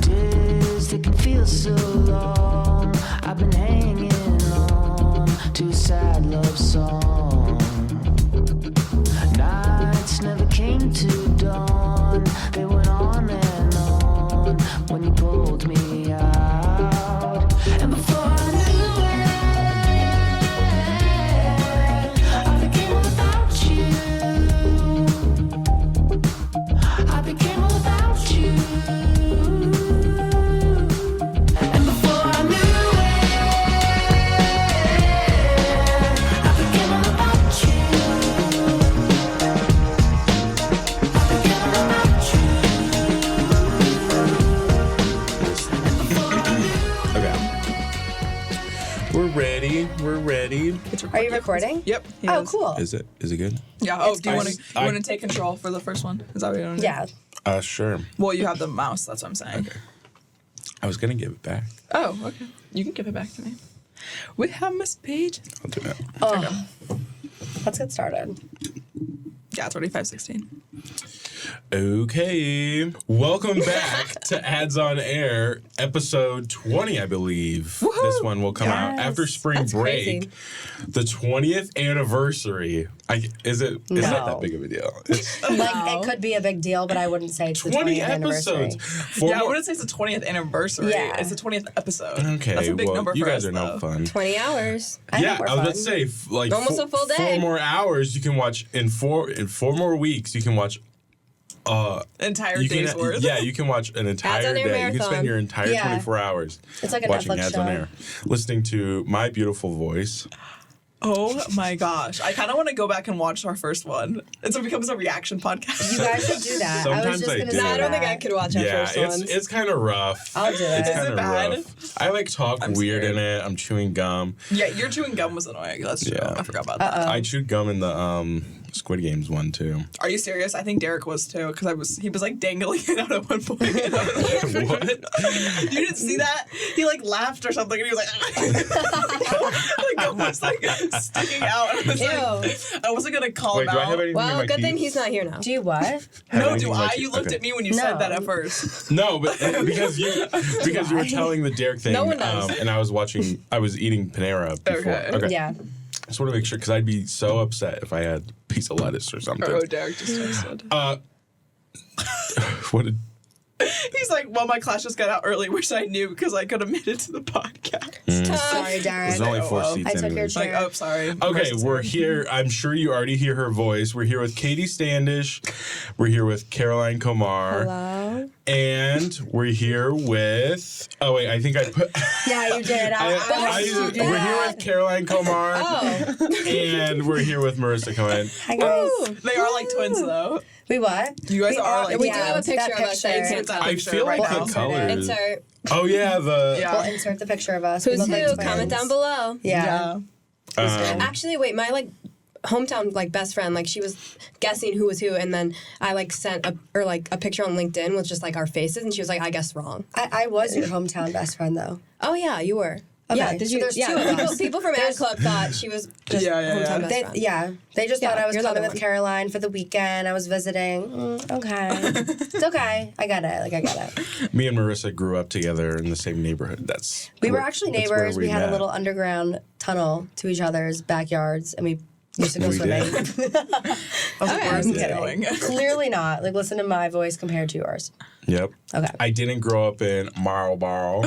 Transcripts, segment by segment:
Days that can feel so long. I've been hanging on to a sad love song. Nights never came to dawn. They went on and on when you pulled me out. And before I knew it, I became all about you. I became all about you. And before I knew it, I became all about you. I became all about you. And before I knew Okay. We're ready. Are you recording? Yep. he Oh, is. cool. Is it good? Yeah. Oh, do you want to I- want to take control for the first one? Is that what you want to do? Yeah. Sure. Well, you have the mouse. That's what I'm saying. Okay. I was gonna give it back. Oh, okay. You can give it back to me. We have Miss Paige. I'll do that. Oh. Let's get started. Yeah, 2516. Okay. Welcome back to Ads on Air, episode 20, I believe. Woohoo! This one will come out Yes. after spring That's break. crazy. The 20th anniversary. Is it No. not that big of a deal? It's Like, it could be a big deal, but I wouldn't say it's the 20 20th anniversary. episodes. Four Yeah, I more- wouldn't say it's the 20th anniversary. Yeah. It's the 20th episode. Okay, That's a big well, number you for guys us, are no though. fun. 20 hours. I Yeah, think we're I was about fun. to say, like, Almost a full day. 4 more hours you can watch in four more weeks. You can watch Entire you day's can, worth. Yeah, you can watch an entire on Air day. You can spend marathon. your entire Yeah. 24 hours It's like a watching Netflix Ads show. on Air, listening to my beautiful voice. Oh my gosh. I kind of want to go back and watch our first one. It becomes a reaction podcast. You guys should do that. I was Sometimes just I going to do. say No, I don't think I that. could watch our Yeah, first it's ones. it's kind of rough. I'll do It's it. kind of bad? rough. I like talk I'm weird scared. in it. I'm chewing gum. Yeah, your chewing gum was annoying. That's true. Yeah. I forgot about that. I chewed gum in the Squid Games one too. Are you serious? I think Derek was too, because he was like dangling it out at one point. And I was like, What? You didn't see that? He like laughed or something, and he was like, like gum was like sticking out. I was, like, I wasn't gonna call Wait, him do I out. have anything in Well, my good thing teeth? he's not here now. Do you what? Have No, anything do in my I? teeth? You looked Okay. at me when you said that at first. No, but because you were telling the Derek thing, No one does. and I was eating Panera before. Okay. Yeah. I just want to make sure because I'd be so upset if I had a piece of lettuce or something. Oh, Derek just texted. What did? He's like, well, my class just got out early. Wish I knew because I could have made it to the podcast. Sorry, Darren. There's only 4 well. seats I took your anyways. chair. Like, oh, sorry. Okay, we're here. I'm sure you already hear her voice. We're here with Katie Standish. We're here with Caroline Komar. Hello? And we're here with. Oh, wait, I think I put. Yeah, you did. We're here with Caroline Komar. Oh. And we're here with Marissa Cohen. Hi, guys. They are like twins, though. We what? You guys We are like We twins. do have a picture that of us. picture. It's- It's that I picture feel like right the now. colors. Insert. Oh, yeah, the. Yeah. We'll insert the picture of us. We Who's look like who? twins. Comment down below. Yeah. Actually, wait, my hometown best friend, she was guessing who was who, and then I sent a picture on LinkedIn with just our faces, and she was like, I guessed wrong. I was your hometown best friend, though. Oh yeah, you were. Okay, Yeah, did so you? there's Yeah, two of us. people from Ad Club thought she was just Yeah, yeah, hometown yeah. best They, friend. yeah, they just Yeah, thought I was you're the coming other with one. Caroline for the weekend. I was visiting. Okay. It's okay. I get it. I get it. Me and Marissa grew up together in the same neighborhood. We were actually that's where neighbors. We had a met. little underground tunnel to each other's backyards, and we used to go We swimming. did. That was the worst I'm kidding. feeling. Clearly not. Listen to my voice compared to yours. Yep. Okay. I didn't grow up in Marlboro,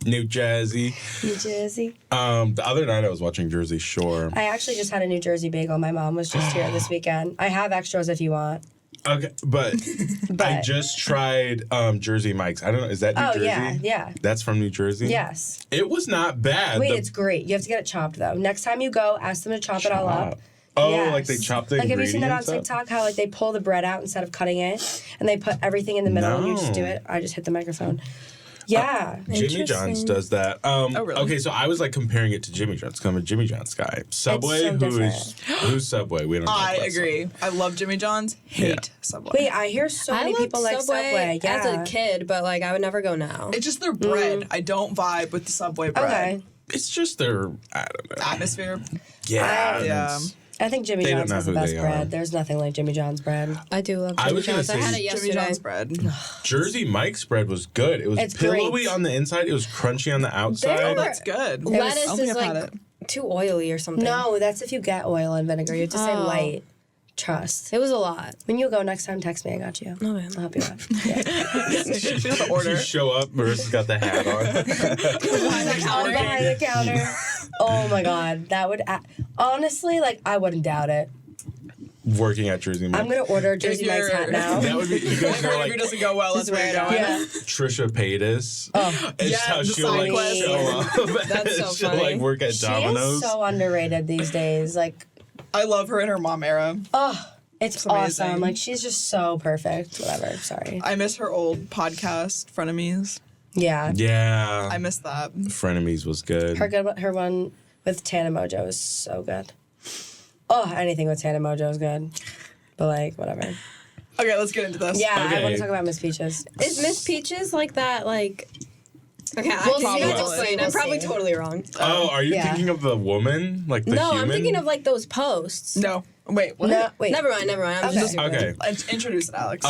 New Jersey. New Jersey. The other night I was watching Jersey Shore. I actually just had a New Jersey bagel. My mom was just here this weekend. I have extras if you want. Okay, but I just tried Jersey Mike's. I don't know. Is that New Oh, Jersey? yeah. That's from New Jersey? Yes. It was not bad. Wait, it's great. You have to get it chopped, though. Next time you go, ask them to chop it all up. Oh, Yes. like they chop the Like, have you ingredients seen that on up? TikTok, how they pull the bread out instead of cutting it, and they put everything in the middle and you just do No. it? I just hit the microphone. Yeah. Jimmy John's does that. really? Okay, so I was comparing it to Jimmy John's because I'm a Jimmy John's guy. Subway, so who's Subway? We don't. talk I about agree. I love Jimmy John's. Hate Subway. Wait, I hear so I many loved people like Subway. Yeah. as a kid, but I would never go now. It's just their bread. I don't vibe with the Subway bread. Okay. it's just their, I don't know. Atmosphere. Yeah. Yeah. I think Jimmy They don't John's know has the who best they are. bread. There's nothing like Jimmy John's bread. I do love I Jimmy was gonna John's. I had say it yesterday. Jimmy John's bread. Jersey Mike's bread was good. It was It's pillowy great. on the inside. It was crunchy on the outside. They Oh, were- that's good. Lettuce I don't think is I've had like it. too oily or something. No, that's if you get oil and vinegar. You have to say Oh. light. Trust. It was a lot. When you go next time, text me. I got you. Okay. I'll help you out. Yeah. She got the order. You show up, Marissa's got the hat on. Behind the counter. Oh my God. That would, honestly, like, I wouldn't doubt it. Working at Jersey Mike's. I'm going to order Jersey Mike's hat now. That would be, you guys know, If like, it doesn't go well, that's where you're going. Yeah. Trisha Paytas. Oh. It's Yeah, how the she'll like side quest. show up. That's so she'll funny. like work at She Domino's. is so underrated these days. Like, I love her in her mom era. oh, it's amazing. awesome. Like, she's just so perfect. Whatever. Sorry. I miss her old podcast, Frenemies. Yeah. Yeah. I miss that. Frenemies was good. Her one with Tana Mojo is so good. Oh, anything with Tana Mojo is good. But, like, whatever. Okay, let's get into this. Yeah, I Okay. want to talk about Miss Peaches. Is Miss Peaches like that? Like, okay, We'll I can see, you we'll explain. see, I'm probably we'll see. totally wrong. Oh, are you Yeah. thinking of the woman? Like the No, human? I'm thinking of like those posts. No. Wait, what? No, wait. Never mind. I'm Okay. just Okay. Introduce it, Alex.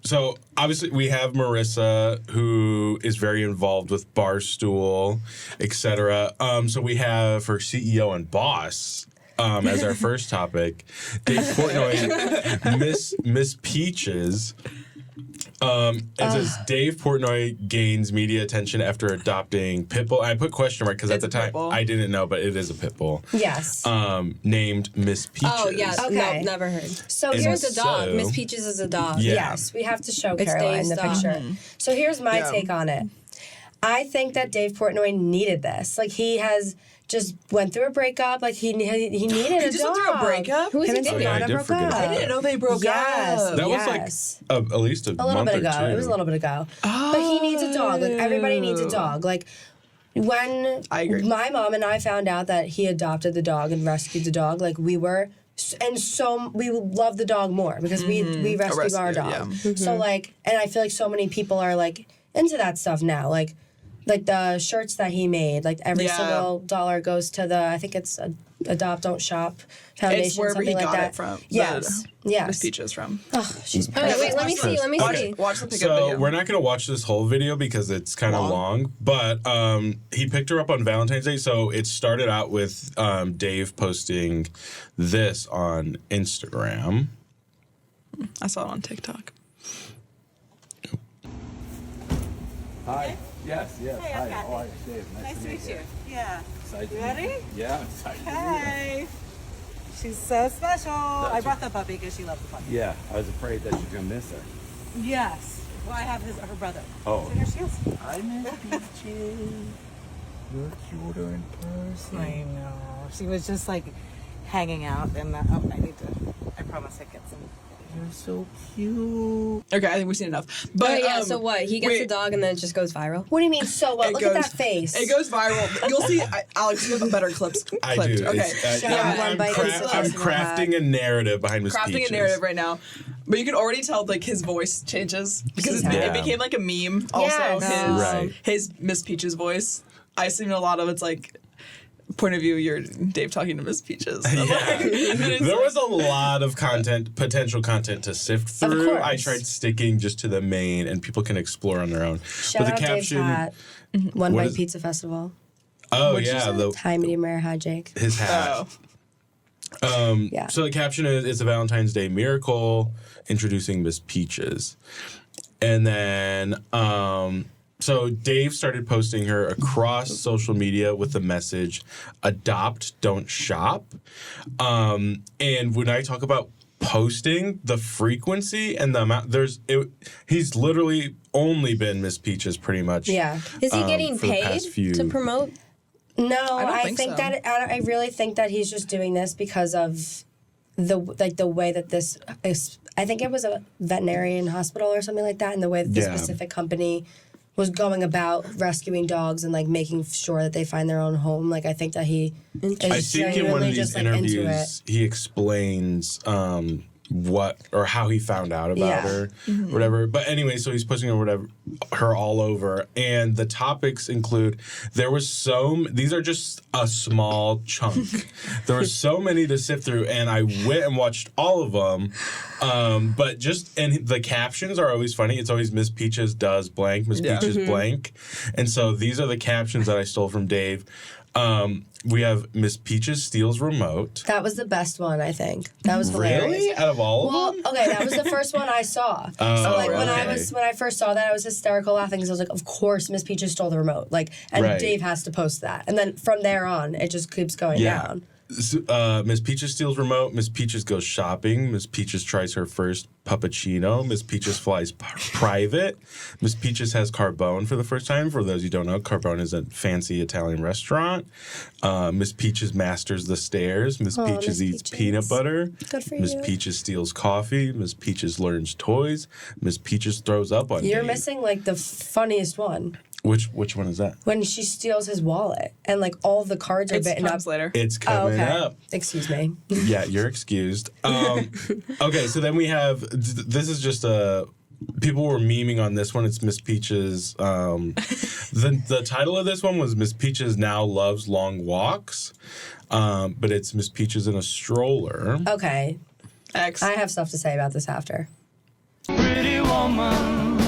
So obviously we have Marissa, who is very involved with Barstool, etc. So we have her CEO and boss as our first topic. Dave Portnoy, Miss Peaches. It says Dave Portnoy gains media attention after adopting Pitbull. I put question mark because at It's the a time Pitbull. I didn't know, but it is a Pitbull. Yes. Named Miss Peaches. Oh yeah. Okay. No, never heard. So And here's Here's a dog. So- Miss Peaches is a dog. Yeah. Yes, we have to show It's Caroline Dave's the dog. picture. So here's my Yeah. take on it. I think that Dave Portnoy needed this. Like, he has just went through a breakup. Like, he needed he a just dog. went through a breakup? Who is Him he and dating? yeah, I Savannah did broke forget up. that. I didn't know they broke Yes. up. That Yes. was like at least a A little month bit or ago. two. It was a little bit ago. But he needs a dog. Like, everybody needs a dog. Like, when I agree. my mom and I found out that he adopted the dog and rescued the dog, like, we were... And so we loved the dog more because we rescued our rescue, dog. yeah. So, like, and I feel like so many people are, like, into that stuff now. Like the shirts that he made, like, every Yeah. single dollar goes to the, I think it's Adopt Don't Shop Foundation, It's wherever something he like got that. it from. Yes. Miss Yes. Peaches from. Oh, she's Okay, perfect. wait. Let me see. Let me Okay. see. Watch the pickup So video. we're not going to watch this whole video because it's kind of long. But he picked her up on Valentine's Day. So it started out with Dave posting this on Instagram. I saw it on TikTok. Hi. Yes, yes. Hey, Hi. I'm Kathy. How are you, Dave? Nice to meet you. Yeah. Excited to You meet ready? you. Yeah, I'm excited. Hey. She's so special. I brought the puppy because she loves the puppy. Yeah, I was afraid that you're gonna miss her. Yes. Well, I have her brother. Oh. So here she is. I miss Peaches. You're cuter in person. I know. She was just like hanging out, and I promise I get some. You're so cute. Okay, I think we've seen enough. But yeah. So what? He gets wait. a dog and then it just goes viral. What do you mean, so what? It Look goes- at that face. It goes viral. You'll see, Alex, you have better clips. I clipped. do. Okay. It's, Shout out One Bite Pizza I'm Festival crafting a narrative behind Miss Crafting Peaches. a narrative right now. But you can already tell, like, his voice changes. Because Yeah. it became, like, a meme. Also, Yes. Right. his Miss Peaches voice. I assume a lot of it's, like, point of view, you're Dave talking to Miss Peaches. Yeah. There was a lot of potential content to sift through. course. I tried sticking just to the main, and people can explore on their own. Shout out Dave's hat. One What Bite is- Pizza Festival. Oh What'd you yeah, say? Hi, medium rare. Hi, Jake. his hat. Oh. Yeah. So the caption is, "It's a Valentine's Day miracle," introducing Miss Peaches, and then so Dave started posting her across social media with the message, "Adopt, don't shop." And when I talk about posting, the frequency and the amount, he's literally only been Miss Peaches pretty much. Yeah. Is he getting for the paid past few- to promote? No, don't I think think so. that I really think that he's just doing this because of the way that this is. I think it was a veterinarian hospital or something like that, and the way that this Yeah. specific company was going about rescuing dogs and like making sure that they find their own home. Like I think that he is I think in one genuinely of these just like into it. interviews he explains what or how he found out about Yeah. her, whatever. But anyway, so he's posting her all over, and the topics include these are just a small chunk. There were so many to sift through, and I went and watched all of them. But and the captions are always funny. It's always Miss Peaches does blank, Miss Peaches blank, and so these are the captions that I stole from Dave. We have Miss Peaches steals remote. That was the best one, I think. That was hilarious. Really? Out of all of them? Okay, that was the first one I saw. So like when okay. when I first saw that, I was hysterical laughing because I was like, of course Miss Peaches stole the remote. Like, and Right. Dave has to post that. And then from there on, it just keeps going down. Miss Peaches steals remote. Miss Peaches goes shopping. Miss Peaches tries her first puppuccino. Miss Peaches flies private. Miss Peaches has Carbone for the first time. For those who don't know, Carbone is a fancy Italian restaurant. Miss Peaches masters the stairs. Miss Peaches Miss eats Peaches. peanut butter. Good for Miss you. Peaches steals coffee. Miss Peaches learns toys. Miss Peaches throws up on You're Dave. missing like the funniest one. Which one is that? When she steals his wallet and like all the cards are It bitten up. comes later. It's coming up. Excuse me. Yeah, you're excused. Okay, so then we have this is just people were memeing on this one. It's Miss Peaches. The title of this one was Miss Peaches now loves long walks, but it's Miss Peaches in a stroller. Okay. X. I have stuff to say about this after. Pretty woman,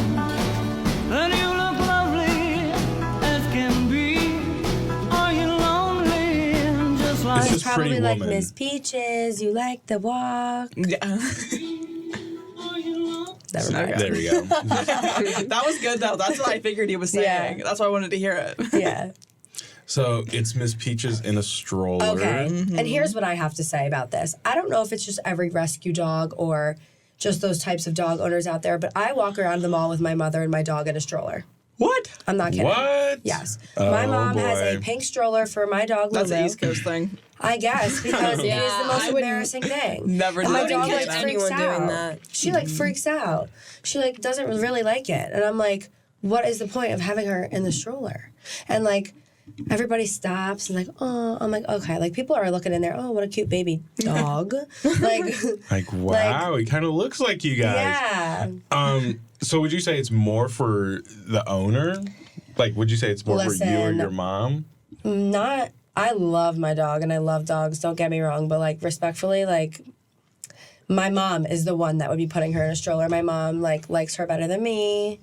and you look lovely as can be. Are you lonely? Just like It's just Probably Pretty like Woman. Miss Peaches, you like the walk. Yeah. Never mind. There we go. That was good though. That's what I figured he was saying. Yeah. That's why I wanted to hear it. Yeah. So it's Miss Peaches in a stroller. Okay. And here's what I have to say about this. I don't know if it's just every rescue dog or just those types of dog owners out there, but I walk around the mall with my mother and my dog in a stroller. What? I'm not kidding. What? Yes. Oh, My mom has a boy. pink stroller for my dog That's Lulu. an East Coast thing. I guess because it is the Yeah, most I wouldn't- embarrassing thing. Never And did my that. dog I wouldn't like catch freaks anyone doing out. that. She like freaks out. She like doesn't really like it, and I'm like, what is the point of having her in the stroller? And like everybody stops and like, oh, I'm like, okay, like people are looking in there. Oh, what a cute baby dog. Like, wow, he kind of looks like you guys. Yeah. So would you say it's more for the owner? Like, would you say it's more for you or Listen. your mom? Not. I love my dog and I love dogs. Don't get me wrong, but like respectfully, like my mom is the one that would be putting her in a stroller. My mom like likes her better than me.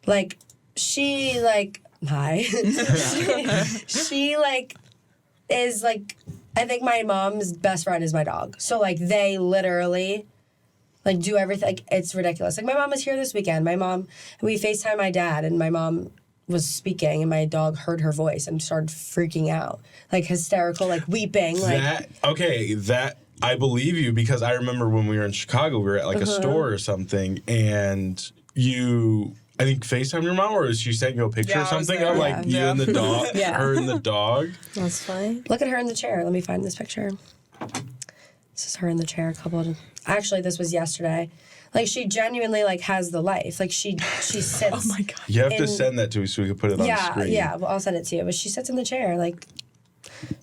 Like she like hi. she like is like I think my mom's best friend is my dog. So like they literally like do everything. Like it's ridiculous. Like my mom was here this weekend. We FaceTime my dad and my mom was speaking and my dog heard her voice and started freaking out. Like hysterical, like weeping. Like That I believe you because I remember when we were in Chicago, we were at like a store or something, and I think FaceTime your mom, or she sent you a picture Yeah, or I was something there. of like Yeah. you and the dog, Yeah. her and the dog. That's fine. look at her in the chair. Let me find this picture. This is her in the chair actually this was yesterday. Like she genuinely like has the life. Like she sits. Oh my god. You have to In- send that to me so we can put it on screen. Yeah, well, I'll send it to you. But she sits in the chair, like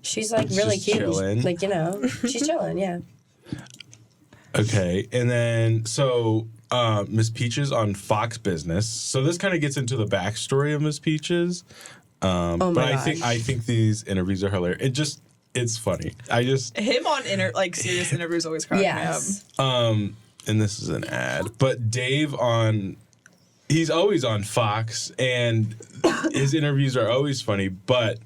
she's like really Just cute. chilling. Like, you know, she's chilling, yeah. Okay, and then so Miss Peaches on Fox Business. So this kind of gets into the backstory of Miss Peaches. Oh my But gosh. I think these interviews are hilarious. It's funny. Him on serious interviews always crack me up. Yes. And this is an ad, but Dave he's always on Fox, and his interviews are always funny. But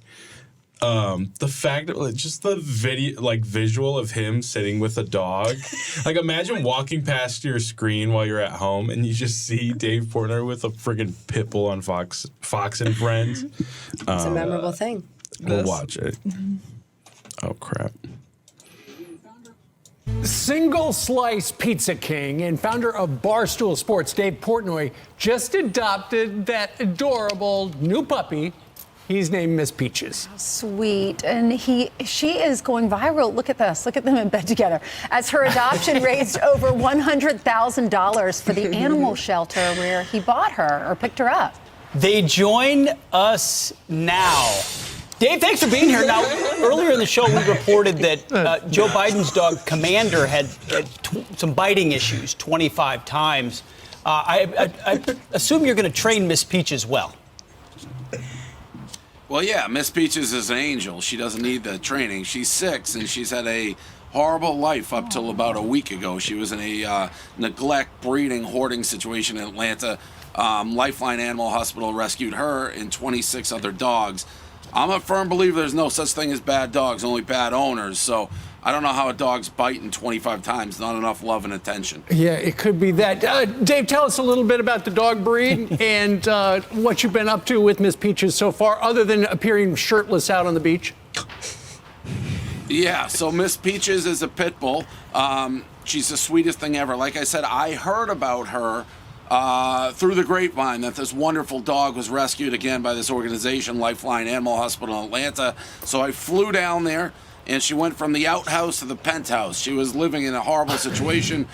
the fact that just the video, like visual of him sitting with a dog, like imagine walking past your screen while you're at home and you just see Dave Portnoy with a friggin' pit bull on Fox and Friends. It's a memorable thing. We'll watch it. Oh crap. Single Slice Pizza King and founder of Barstool Sports, Dave Portnoy, just adopted that adorable new puppy. He's named Miss Peaches. Sweet. And she is going viral. Look at this. Look at them in bed together. As her adoption raised over $100,000 for the animal shelter where he bought her or picked her up. They join us now. Dave, thanks for being here. Now, earlier in the show, we reported that Joe Biden's dog Commander had some biting issues 25 times. I assume you're going to train Miss Peaches well. Well, yeah, Miss Peaches is an angel. She doesn't need the training. She's 6, and she's had a horrible life up till about a week ago. She was in a neglect, breeding, hoarding situation in Atlanta. Lifeline Animal Hospital rescued her and 26 other dogs. I'm a firm believer there's no such thing as bad dogs, only bad owners. So I don't know how a dog's biting 25 times, not enough love and attention. Yeah, it could be that. Dave, tell us a little bit about the dog breed and what you've been up to with Miss Peaches so far, other than appearing shirtless out on the beach. Yeah, so Miss Peaches is a pit bull. She's the sweetest thing ever. Like I said, I heard about her through the grapevine that this wonderful dog was rescued again by this organization, Lifeline Animal Hospital in Atlanta. So I flew down there, and she went from the outhouse to the penthouse. She was living in a horrible situation.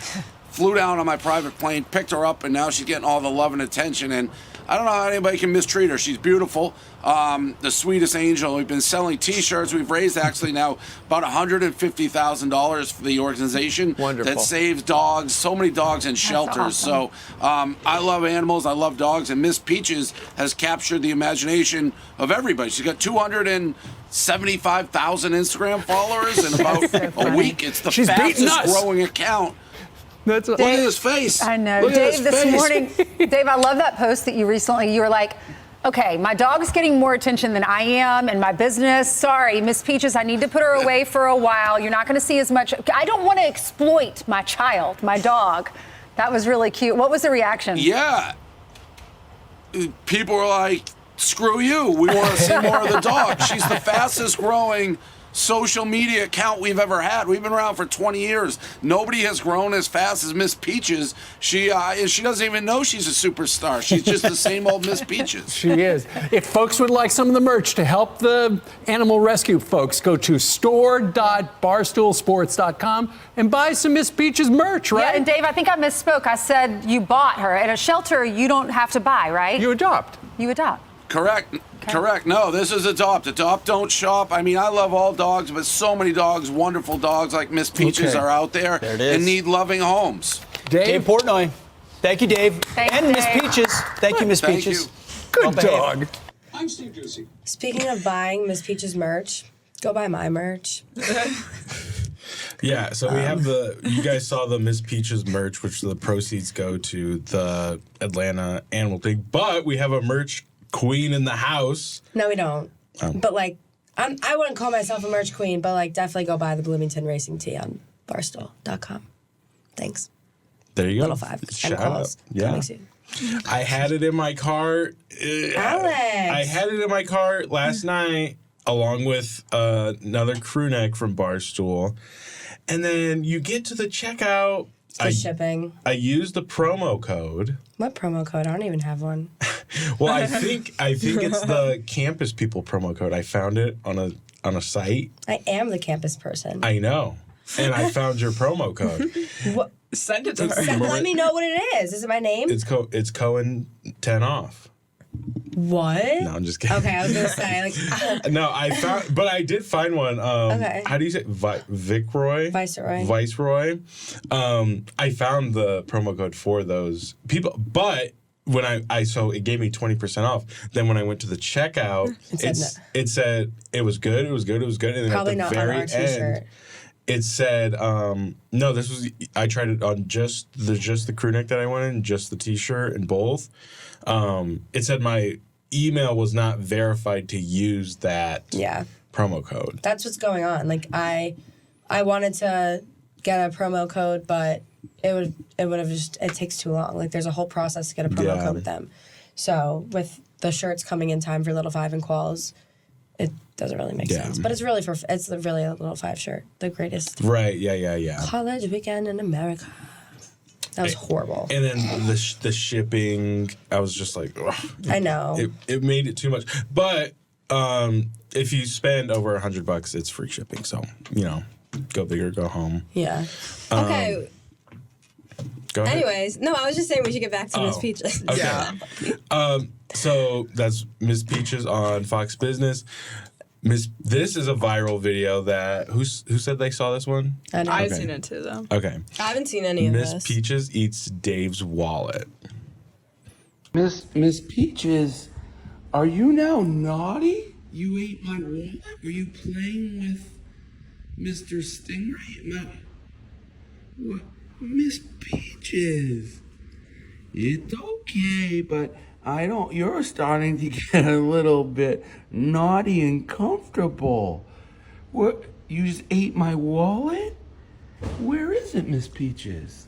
Flew down on my private plane, picked her up, and now she's getting all the love and attention. And I don't know how anybody can mistreat her. She's beautiful, the sweetest angel. We've been selling T-shirts. We've raised actually now about $150,000 for the organization that saves dogs, so many dogs in shelters. Awesome. So I love animals. I love dogs. And Miss Peaches has captured the imagination of everybody. She's got 275,000 Instagram followers in about a week. It's the fastest growing account. Look at his face. I know. Look Dave, this morning, Dave, I love that post that you were like, okay, my dog's getting more attention than I am and my business. Sorry, Miss Peaches, I need to put her away for a while. You're not going to see as much. I don't want to exploit my child, my dog. That was really cute. What was the reaction? Yeah. People were like, screw you. We want to see more of the dog. She's the fastest growing social media account we've ever had. We've been around for 20 years. Nobody has grown as fast as Miss Peaches. She doesn't even know she's a superstar. She's just the same old Miss Peaches. She is. If folks would like some of the merch to help the animal rescue folks, go to store.barstoolsports.com and buy some Miss Peaches merch, right? Yeah, and Dave, I think I misspoke. I said you bought her. At a shelter, you don't have to buy, right? You adopt. You adopt. Correct. Okay. Correct. No, this is adopt. Adopt, don't shop. I mean, I love all dogs, but so many dogs, wonderful dogs like Miss Peaches are out there and need loving homes. Dave Portnoy. Thank you, Dave. Thanks, and Miss Dave. Peaches. Thank you, Miss Thank Peaches. you. Good dog. I'm Steve Ducey. Speaking of buying Miss Peaches merch, go buy my merch. Yeah, so we have you guys saw the Miss Peaches merch, which the proceeds go to the Atlanta Animal Thing, but we have a merch queen in the house. No, we don't. But like, I wouldn't call myself a merch queen, but like, definitely go buy the Bloomington Racing Tee on barstool.com. Thanks. There you go. Little 5. Shout and calls. out. Yeah. Coming soon. I had it in my car. Alex. I had it in my car last night along with another crew neck from Barstool. And then you get to the checkout. Shipping. I used the promo code. What promo code? I don't even have one. Well, I think it's the Campus People promo code. I found it on a site. I am the campus person. I know. And I found your promo code. What? Send it to her. Let me know what it is. Is it my name? It's Cohen 10 off. What? No, I'm just kidding. Okay, I was gonna say like. No, but I did find one. Okay. How do you say Viceroy? Viceroy. I found the promo code for those people, but when so it gave me 20% off. Then when I went to the checkout, it said it was good, and then Probably at the not very on our t-shirt. end, it said no. This was I tried it on just the crew neck that I wanted, and just the t-shirt and both. It said my email was not verified to use that promo code. That's what's going on. Like I wanted to get a promo code, but it would have just, it takes too long. Like there's a whole process to get a promo code with them. So with the shirts coming in time for Little 5 and Qualls, it doesn't really make sense. But it's really a Little 5 shirt. The greatest. Right. Yeah. College weekend in America. That was horrible. And then the shipping, I was just like, ugh. I know. It made it too much. But if you spend over $100, it's free shipping. So, go big or go home. Yeah. Okay. Go ahead. Anyways, no, I was just saying we should get back to Miss Peaches. Okay. Yeah. So that's Miss Peaches on Fox Business. This is a viral video that who said they saw this one? I know. I've seen it too, though. Okay. I haven't seen any of Miss this. Peaches eats Dave's wallet. Miss Peaches, are you now naughty? You ate my wallet? Were you playing with Mr. Stingray? What? Miss Peaches. It's okay, but you're starting to get a little bit naughty and comfortable. What? You just ate my wallet? Where is it, Miss Peaches?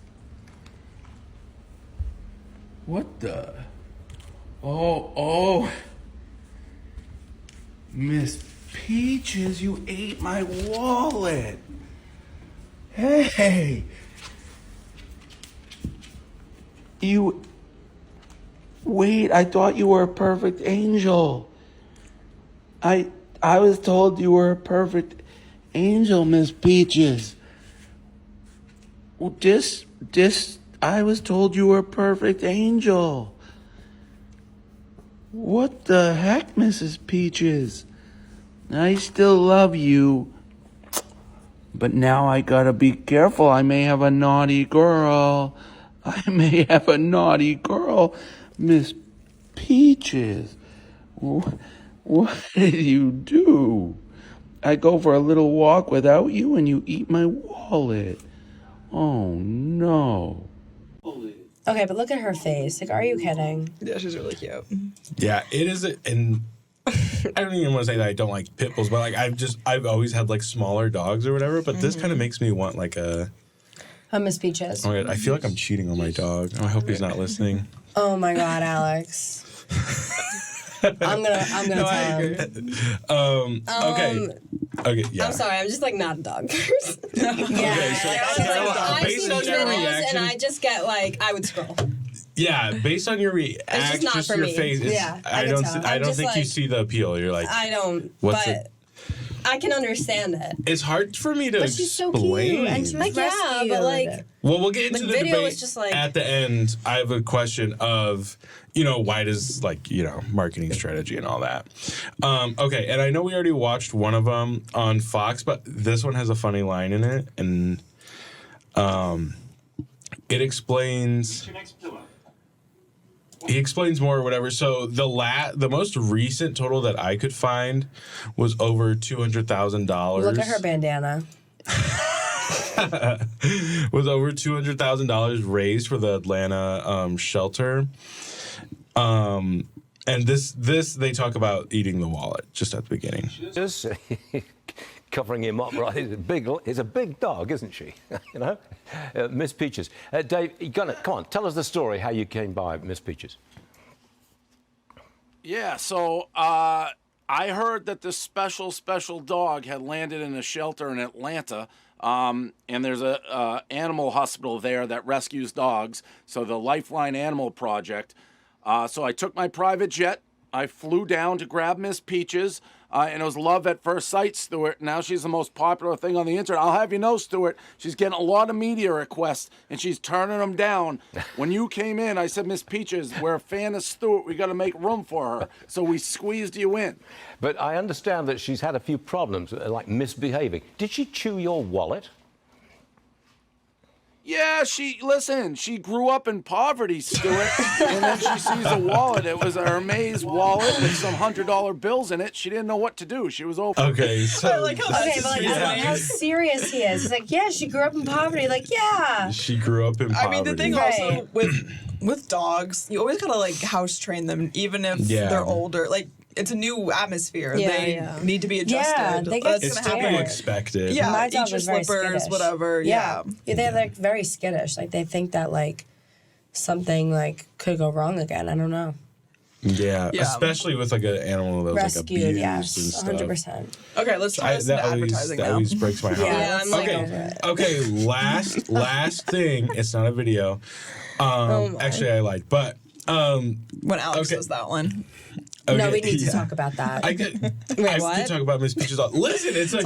What the? Oh. Miss Peaches, you ate my wallet. Hey. Wait, I thought you were a perfect angel. I was told you were a perfect angel, Miss Peaches. Well, I was told you were a perfect angel. What the heck, Mrs. Peaches? I still love you. But now I gotta be careful. I may have a naughty girl. Miss Peaches. What did you do? I go for a little walk without you and you eat my wallet. Oh, no. Okay, but look at her face. Like, are you kidding? Yeah, she's really cute. Yeah, it is, and I don't even want to say that I don't like pit bulls, but like I've always had like smaller dogs or whatever. But this kind of makes me want like a. Miss Peaches. Oh my God, I feel like I'm cheating on my dog. I hope he's not listening. Oh my God, Alex. I'm gonna tell him. Okay, yeah. I'm sorry, I'm just like not a dog person. Okay, so I based see on your videos reaction, and I just get like, I would scroll. yeah, based on your reaction, not just for your me. face. Yeah, I I don't. can tell. I don't just think you like- see the appeal. You're like, I don't, What's but it? I can understand it. it's hard for me to But she's so explain. cute. And she was Like, yeah, rescued. but like, Well, we'll get into The the video debate is just like- at the end. I have a question of, why does marketing strategy and all that. Okay, and I know we already watched one of them on Fox, but this one has a funny line in it, and it explains. He explains more or whatever. So the most recent total that I could find was over $200,000. Look at her bandana. Was over $200,000 raised for the Atlanta shelter. And this they talk about eating the wallet just at the beginning. Just covering him up, right? He's a big dog, isn't she? Miss Peaches. Dave, come on, tell us the story how you came by Miss Peaches. Yeah, so I heard that this special dog had landed in a shelter in Atlanta. And there's a animal hospital there that rescues dogs. So the Lifeline Animal Project. So I took my private jet. I flew down to grab Miss Peaches, and it was love at first sight, Stuart. Now she's the most popular thing on the internet. I'll have you know, Stuart, she's getting a lot of media requests, and she's turning them down. When you came in, I said, Miss Peaches, we're a fan of Stuart. We got to make room for her. So we squeezed you in. But I understand that she's had a few problems, like misbehaving. Did she chew your wallet? Yeah, she grew up in poverty, Stuart. And then she sees a wallet. It was a Hermes wallet with some $100 bills in it. She didn't know what to do. She was over. Okay, so Okay, but like, I love how serious he is. He's like, yeah, she grew up in poverty. Like, yeah. she grew up in poverty. I mean, the thing Right. also with dogs, you always gotta like house train them, even if Yeah. they're older. Like, it's a new atmosphere. Yeah, they yeah. need to be adjusted. Yeah, they get That's it's gonna to be happen. expected. Yeah, My eat dog your was very slippers, skittish. whatever. Yeah. They're like very skittish. Like they think that like something like could go wrong again. I don't know. Yeah, Yeah. especially with like an animal that was like Rescued, abused yes, and stuff. 100%. Okay, let's try this in advertising that now. always breaks my heart. Yeah, I'm like, Okay, last thing. It's not a video. Actually, I lied, but When Alex Okay. does that one. No, we need to talk about that. I could what? talk about Miss Peaches. Listen, it's a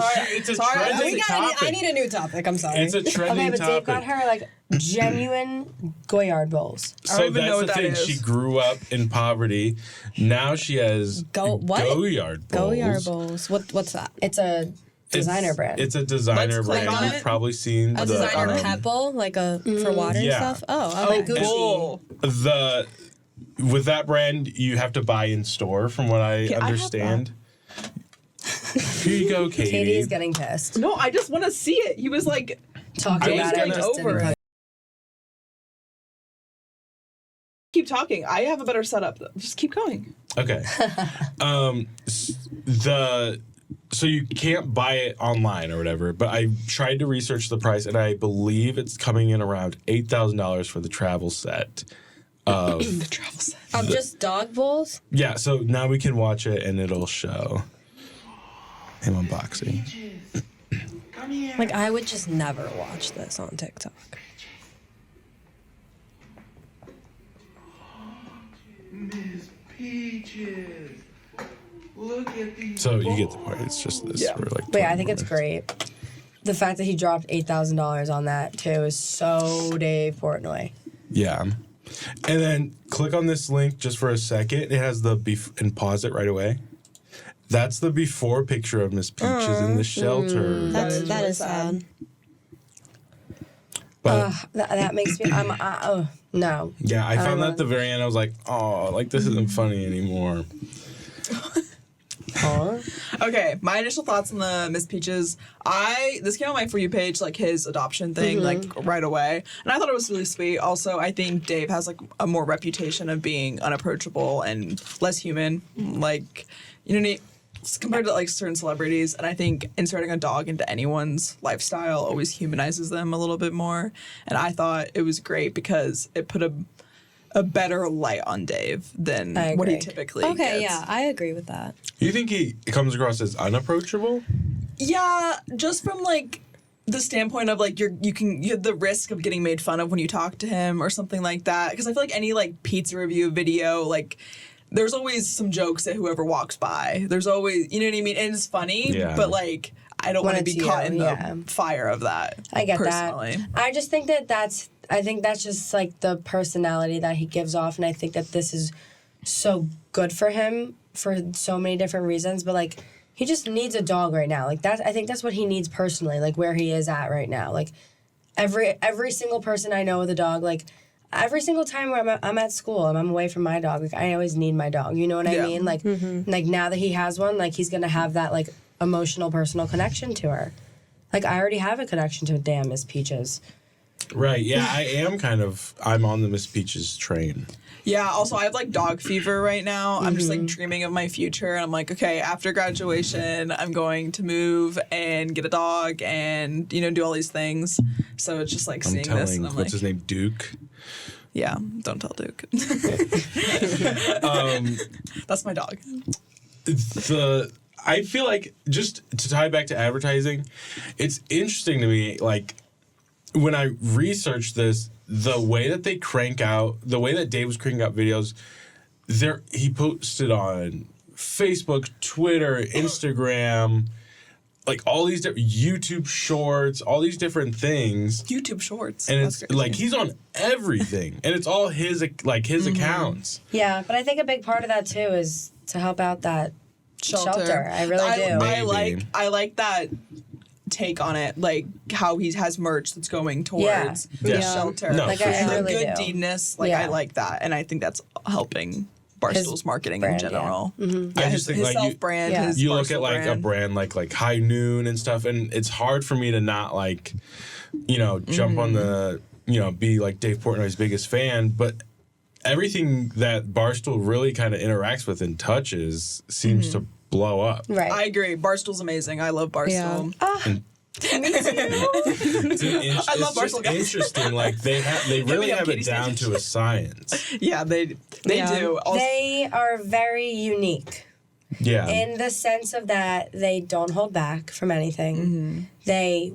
trending topic. I need a new topic. I'm sorry. It's a trending Okay, but Dave got topic. her like genuine Goyard bowls. So even know that's what the that thing. is. She grew up in poverty. Now she has Goyard bowls. Goyard bowls. What's that? It's a designer brand. It's a designer Let's click brand. on You've it. probably seen A the designer pebble, like a for water Yeah. and stuff. Oh, okay. Cool. with that brand, you have to buy in store, from what I Yeah, I have understand. Here you go, Katie. Katie is getting pissed. No, I just want to see it. He was like Talking about it. going Just over didn't it. Keep talking. I have a better setup. Just keep going. Okay. So you can't buy it online or whatever, but I tried to research the price, and I believe it's coming in around $8,000 for the travel set. The travel set. Of just dog bowls? Yeah, so now we can watch it, and it'll show him unboxing. Like, I would just never watch this on TikTok. Miss Peaches. Look at these. So you get the point. It's just this for like. But yeah, I 20 think it's minutes. great. The fact that he dropped $8,000 on that too is so Dave Portnoy. Yeah. And then click on this link just for a second. It has the and pause it right away. That's the before picture of Miss Peaches in the shelter. That is sad. But That makes me. No. yeah, I found that at the very end. I was like, oh, like this isn't funny anymore. Okay, my initial thoughts on the Miss Peaches. This came on my For You page, like his adoption thing, like right away, and I thought it was really sweet. Also, I think Dave has like a more reputation of being unapproachable and less human, like compared to like certain celebrities. And I think inserting a dog into anyone's lifestyle always humanizes them a little bit more. And I thought it was great because it put a better light on Dave than what he typically Okay, gets. yeah, I agree with that. You think he comes across as unapproachable? Yeah, just from like the standpoint of like you have the risk of getting made fun of when you talk to him or something like that. Because I feel like any like pizza review video, like there's always some jokes at whoever walks by. There's always, you know what I mean? And it's funny, but like I don't want to be caught in the fire of that. I get personally. that. I just think that's just like the personality that he gives off, and I think that this is so good for him for so many different reasons. But like, he just needs a dog right now. Like I think that's what he needs personally. Like where he is at right now. Like every single person I know with a dog. Like every single time where I'm at school and I'm away from my dog. Like I always need my dog. You know what I mean? Like like now that he has one, like he's gonna have that like emotional personal connection to her. Like I already have a connection to damn Miss Peaches. Right. Yeah, I'm on the Miss Peaches train. Yeah, also I have like dog fever right now. I'm just like dreaming of my future, and I'm like, okay, after graduation, I'm going to move and get a dog and, do all these things. So it's just like I'm seeing telling, this and I'm what's like, his name, Duke? yeah, don't tell Duke. That's my dog. I feel like, just to tie back to advertising, it's interesting to me, like, when I researched this, the way that Dave was cranking out videos, he posted on Facebook, Twitter, Instagram, like all these different YouTube Shorts, all these different things. YouTube Shorts. And it's like he's on everything, and it's all his accounts. Yeah, but I think a big part of that too is to help out that shelter. I really do. I like that take on it, like how he has merch that's going towards the shelter. No, like for I sure. really Good do. deedness, like I like that, and I think that's helping Barstool's marketing in general. I just think his like self-brand, his you look at Barstool like brand. a brand like High Noon and stuff, and it's hard for me to not like, jump on the, be like Dave Portnoy's biggest fan, but everything that Barstool really kind of interacts with and touches seems to blow up. Right. I agree. Barstool's amazing. I love Barstool. Me too. I love Barstool guys. Interesting. Like they really have it Katie's down stage. to a science. Yeah, they do. Also, They are very unique. Yeah. In the sense of that they don't hold back from anything. They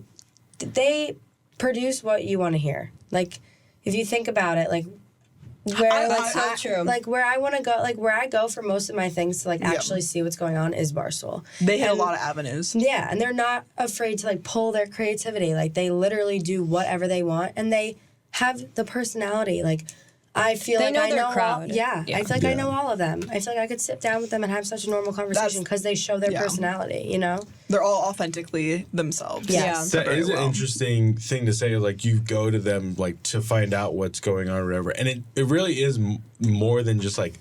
produce what you want to hear. Like if you think about it, like Where That's so true. Like where I want to go, like where I go for most of my things to like actually see what's going on is Barstool. They hit a lot of avenues. Yeah, and they're not afraid to like pull their creativity. Like they literally do whatever they want, and they have the personality. Like I feel They like know I their know crowd. all. Yeah, I feel like I know all of them. I feel like I could sit down with them and have such a normal conversation because they show their personality. You know, They're all authentically themselves. Yes. That is an interesting thing to say. Like you go to them like to find out what's going on or whatever, and it really is more than just like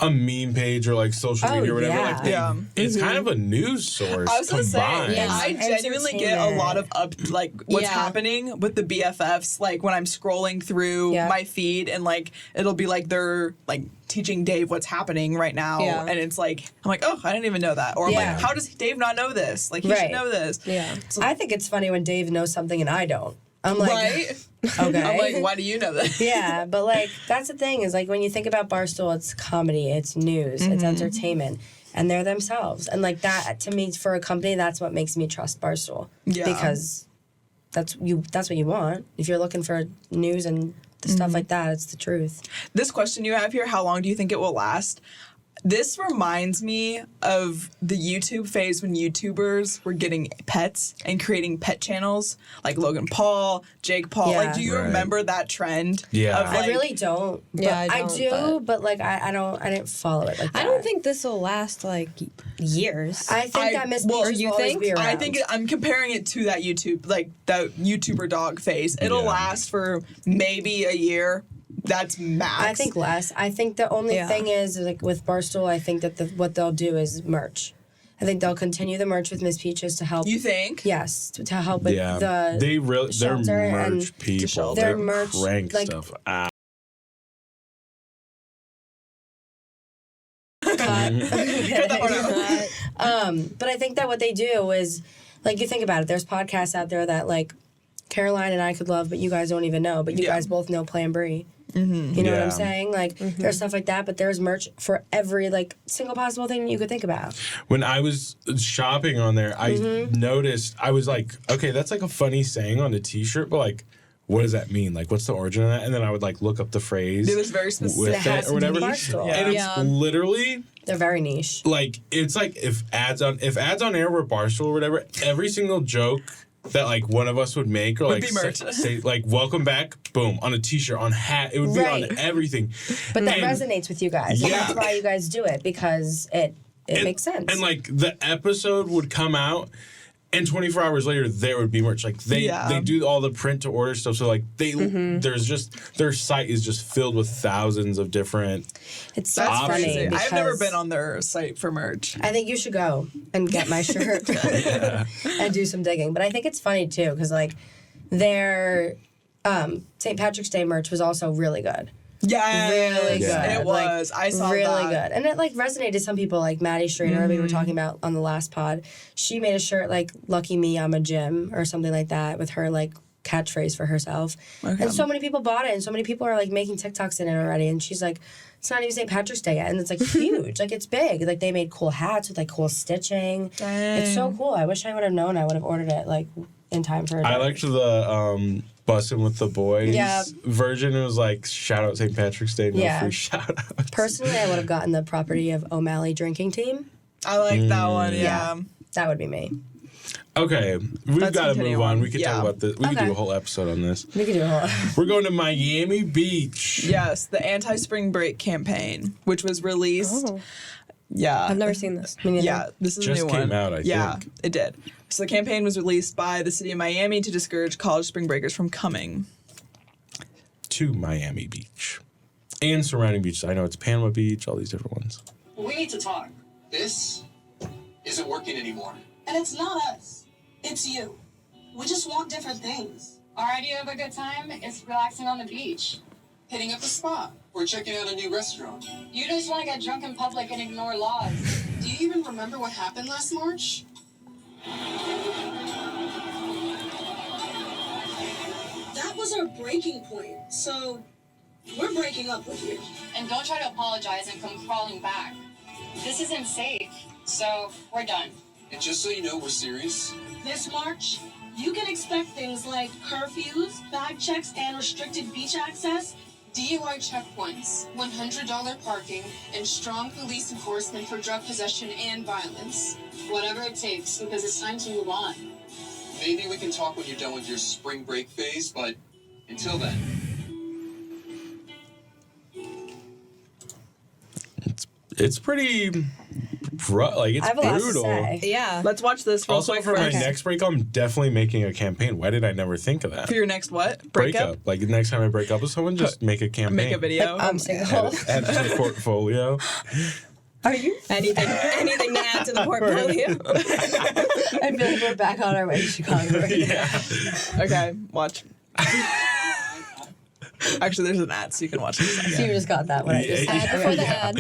a meme page or like social media or whatever. yeah. Like it's kind of a news source I was gonna combined. say, I genuinely get a lot of what's Yeah. happening with the BFFs. Like when I'm scrolling through my feed, and like it'll be like they're like teaching Dave what's happening right now, Yeah. and it's like I'm like, oh, I didn't even know that, or I'm Yeah. like, how does Dave not know this? Like he should know this. Yeah. So, I think it's funny when Dave knows something and I don't. I'm like, right? okay. I'm like, why do you know that? Yeah, but like that's the thing is like when you think about Barstool, it's comedy, it's news, it's entertainment, and they're themselves. And like that to me, for a company, that's what makes me trust Barstool. Yeah. Because that's what you want. If you're looking for news and stuff like that, it's the truth. This question you have here, how long do you think it will last? This reminds me of the YouTube phase when YouTubers were getting pets and creating pet channels, like Logan Paul, Jake Paul. Yeah. Like, do you Right. remember that trend? Yeah. Of, like, I really don't. But Yeah, I I don't, do, but like I didn't follow it like that. I don't think this will last like years. I think that Miss well, Peaches you will always think? be around. I think I'm comparing it to that YouTube, like that YouTuber dog phase. It'll Yeah. last for maybe a year. That's max. I think less. I think the only Yeah. thing is like with Barstool, I think that what they'll do is merch. I think they'll continue the merch with Miss Peaches to help. You think? Yes, to help with Yeah, the they really they're shelter and merch people. their They merch, crank like- stuff out. But I think that what they do is, like, you think about it. There's podcasts out there that like Caroline and I could love, but you guys don't even know. But you guys both know Plan Brie. Mm-hmm. You know what I'm Yeah. saying? Like, there's stuff like that, but there's merch for every like single possible thing you could think about. When I was shopping on there, I noticed, I was like, okay, that's like a funny saying on a t-shirt, but like, what does that mean? Like, what's the origin of that? And then I would like look up the phrase It was very specific. with It has it or to be whatever. Barstool. And it's Yeah. literally They're very niche. like, it's like if ads on air were Barstool or whatever, every single joke that like one of us would make or Would like be merch. say like welcome back, boom, on a t-shirt, on hat, it would be Right. on everything. But that And- resonates with you guys. And Yeah. that's why you guys do it, because it makes sense. And like the episode would come out, and 24 hours later there would be merch. Like they do all the print to order stuff. So like there's just their site is just filled with thousands of different. it's so That's funny. crazy. I've never because been on their site for merch. I think you should go and get my shirt and do some digging. But I think it's funny too, because like their St. Patrick's Day merch was also really good. Yeah, Really good. It was. Like, I saw really that. good. And it like resonated some people, like Maddie Schrader, we were talking about on the last pod. She made a shirt like "Lucky Me, I'm a Gym" or something like that with her like catchphrase for herself. And so many people bought it, and so many people are like making TikToks in it already. And she's like, it's not even St. Patrick's Day yet, and it's like huge. Like it's big. Like they made cool hats with like cool stitching. It's so cool. I wish I would have known. I would have ordered it like in time for. I liked the Bussin' with the Boys Yeah. version. It was like shout out St. Patrick's Day, no Yeah. free shout out. Personally, I would have gotten the property of O'Malley Drinking Team. I like that one. Yeah. That would be me. Okay, we've Let's got to continue move on. on. We could talk Yeah. about this. We could Okay. do a whole episode on this. We could do a whole. We're going to Miami Beach. Yes, the anti-spring break campaign, which was released. Yeah. I've never seen this. Yeah, this is Just a new one. came out, I yeah, think. it did. So the campaign was released by the city of Miami to discourage college spring breakers from coming. To Miami Beach and surrounding beaches. I know it's Panama Beach, all these different ones. We need to talk. This isn't working anymore. And it's not us. It's you. We just want different things. Our idea of a good time is relaxing on the beach. Hitting up a spa or checking out a new restaurant. You just want to get drunk in public and ignore laws. Do you even remember what happened last March? That was our breaking point. So we're breaking up with you. And don't try to apologize and come crawling back. This isn't safe, so we're done. And just so you know, we're serious. This March, you can expect things like curfews, bag checks, and restricted beach access DUI checkpoints, $100 parking, and strong police enforcement for drug possession and violence. Whatever it takes, because it's time to move on. Maybe we can talk when you're done with your spring break phase, but until then. It's pretty like it's I have a lot to brutal. say. Yeah. Let's watch this real Also, quick for my first. next breakup, I'm definitely making a campaign. Why did I never think of that? For your next what? Breakup? Like the next time I break up with someone, just make a campaign. Make a video. I'm single. Add it to the portfolio. Are you? Anything to add to the portfolio? I feel like we're back on our way to Chicago right Yeah. Okay, watch. Actually, there's an ad, so you can watch this. now. So you just got that one. I just Ad before the ad.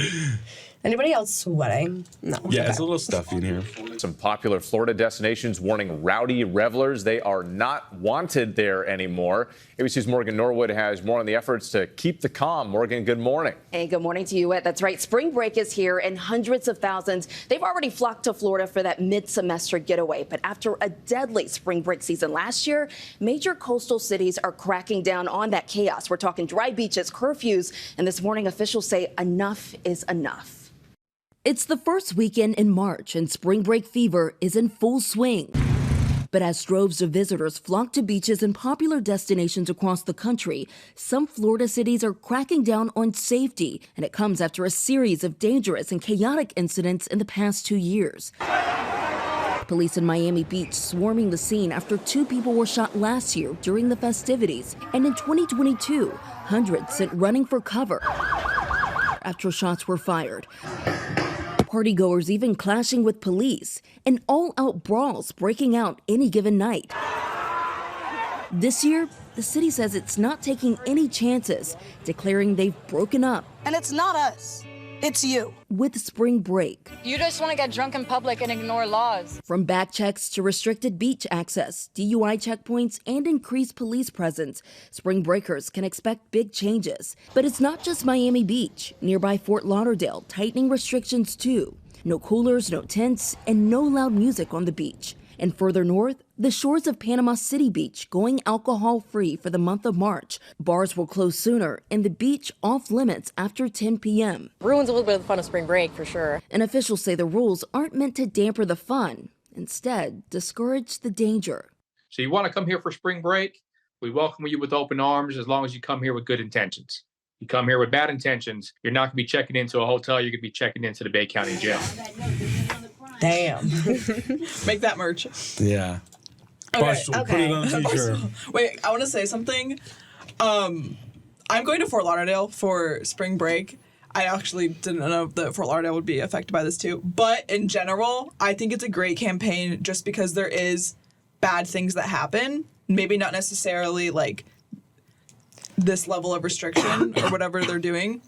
Anybody else sweating? No. Yeah, it's a little stuffy in here. Some popular Florida destinations warning rowdy revelers they are not wanted there anymore. ABC's Morgan Norwood has more on the efforts to keep the calm. Morgan, good morning. Hey, good morning to you. That's right. Spring break is here and hundreds of thousands, they've already flocked to Florida for that mid-semester getaway. But after a deadly spring break season last year, major coastal cities are cracking down on that chaos. We're talking dry beaches, curfews, and this morning officials say enough is enough. It's the first weekend in March and spring break fever is in full swing. But as droves of visitors flock to beaches and popular destinations across the country, some Florida cities are cracking down on safety, and it comes after a series of dangerous and chaotic incidents in the past 2 years. Police in Miami Beach swarming the scene after 2 people were shot last year during the festivities, and in 2022, hundreds sent running for cover after shots were fired. Partygoers even clashing with police, and all-out brawls breaking out any given night. This year, the city says it's not taking any chances, declaring they've broken up. And it's not us, it's you. With spring break. You just want to get drunk in public and ignore laws. From back checks to restricted beach access, DUI checkpoints, and increased police presence, spring breakers can expect big changes. But it's not just Miami Beach. Nearby Fort Lauderdale tightening restrictions too. No coolers, no tents, and no loud music on the beach. And further north, the shores of Panama City Beach going alcohol-free for the month of March. Bars will close sooner, and the beach off limits after 10 p.m. Ruins a little bit of the fun of spring break, for sure. And officials say the rules aren't meant to damper the fun. Instead, discourage the danger. So you want to come here for spring break? We welcome you with open arms as long as you come here with good intentions. You come here with bad intentions, you're not going to be checking into a hotel, you're going to be checking into the Bay County Jail. Damn. Make that merch. Yeah. Barstool, put it on a t-shirt. Wait, I want to say something. I'm going to Fort Lauderdale for spring break. I actually didn't know that Fort Lauderdale would be affected by this too. But in general, I think it's a great campaign just because there is bad things that happen. Maybe not necessarily like this level of restriction or whatever they're doing.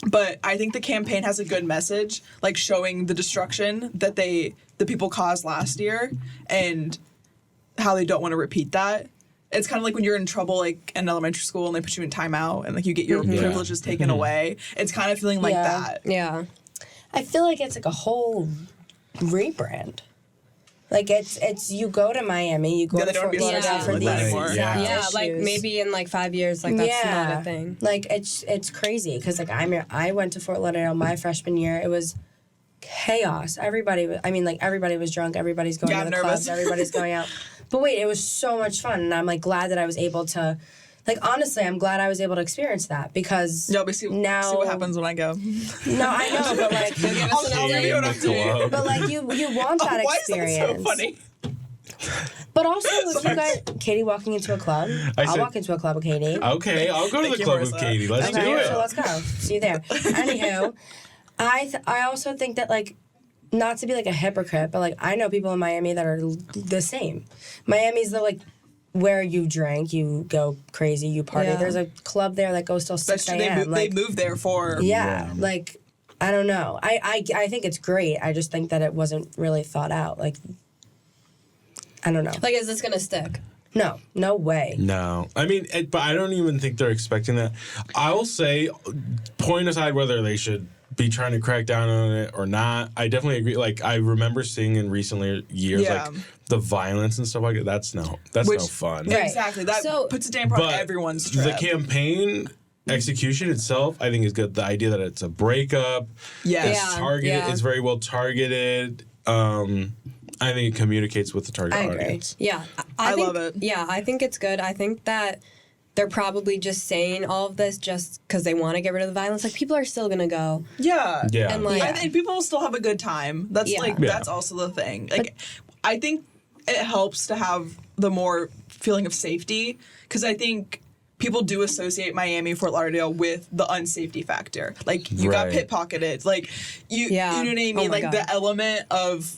But I think the campaign has a good message, like showing the destruction that the people caused last year and how they don't want to repeat that. It's kind of like when you're in trouble, like in elementary school, and they put you in timeout, and like you get your privileges taken away. It's kind of feeling like that. Yeah. I feel like it's like a whole rebrand. Like it's you go to Miami, you go to Fort Lauderdale for these Yeah, like maybe in like 5 years, like that's not a thing. Like it's crazy because like I went to Fort Lauderdale my freshman year. It was chaos. Everybody was drunk. Everybody's going to the clubs. Everybody's going out. But wait, it was so much fun, and I'm like glad that I was able to. Like, honestly, I'm glad I was able to experience that because but see what happens when I go. No, I know, but like, but like you want that experience. Why is that so funny? But also, if you guys, Katie walking into a club, I'll walk into a club with Katie. Okay, I'll go to the club with Katie. Let's do it. So let's go. See you there. Anywho, I also think that like, not to be like a hypocrite, but like I know people in Miami that are the same. Miami's the like. Where you drink, you go crazy, you party. Yeah. There's a club there that goes till 6 a.m. They moved there for... Yeah, like, I don't know. I think it's great. I just think that it wasn't really thought out. Like, I don't know. Like, is this going to stick? No, no way. No. I mean, but I don't even think they're expecting that. I will say, point aside whether they should be trying to crack down on it or not, I definitely agree. Like, I remember seeing in recent years, like, the violence and stuff like that. That's no fun. Exactly. That puts a damper on everyone's trip. The campaign execution itself, I think, is good. The idea that it's a breakup, Yes. it's targeted, it's very well targeted. I think it communicates with the target audience. Yeah, I think, love it. Yeah, I think it's good. I think that they're probably just saying all of this just because they want to get rid of the violence. Like, people are still gonna go. Yeah. Yeah. And like, I think people will still have a good time. That's that's also the thing. Like, I think it helps to have the more feeling of safety, because I think people do associate Miami, Fort Lauderdale with the unsafety factor. Like, you got pickpocketed. Like, you know what I mean? Oh my Like, God. the element of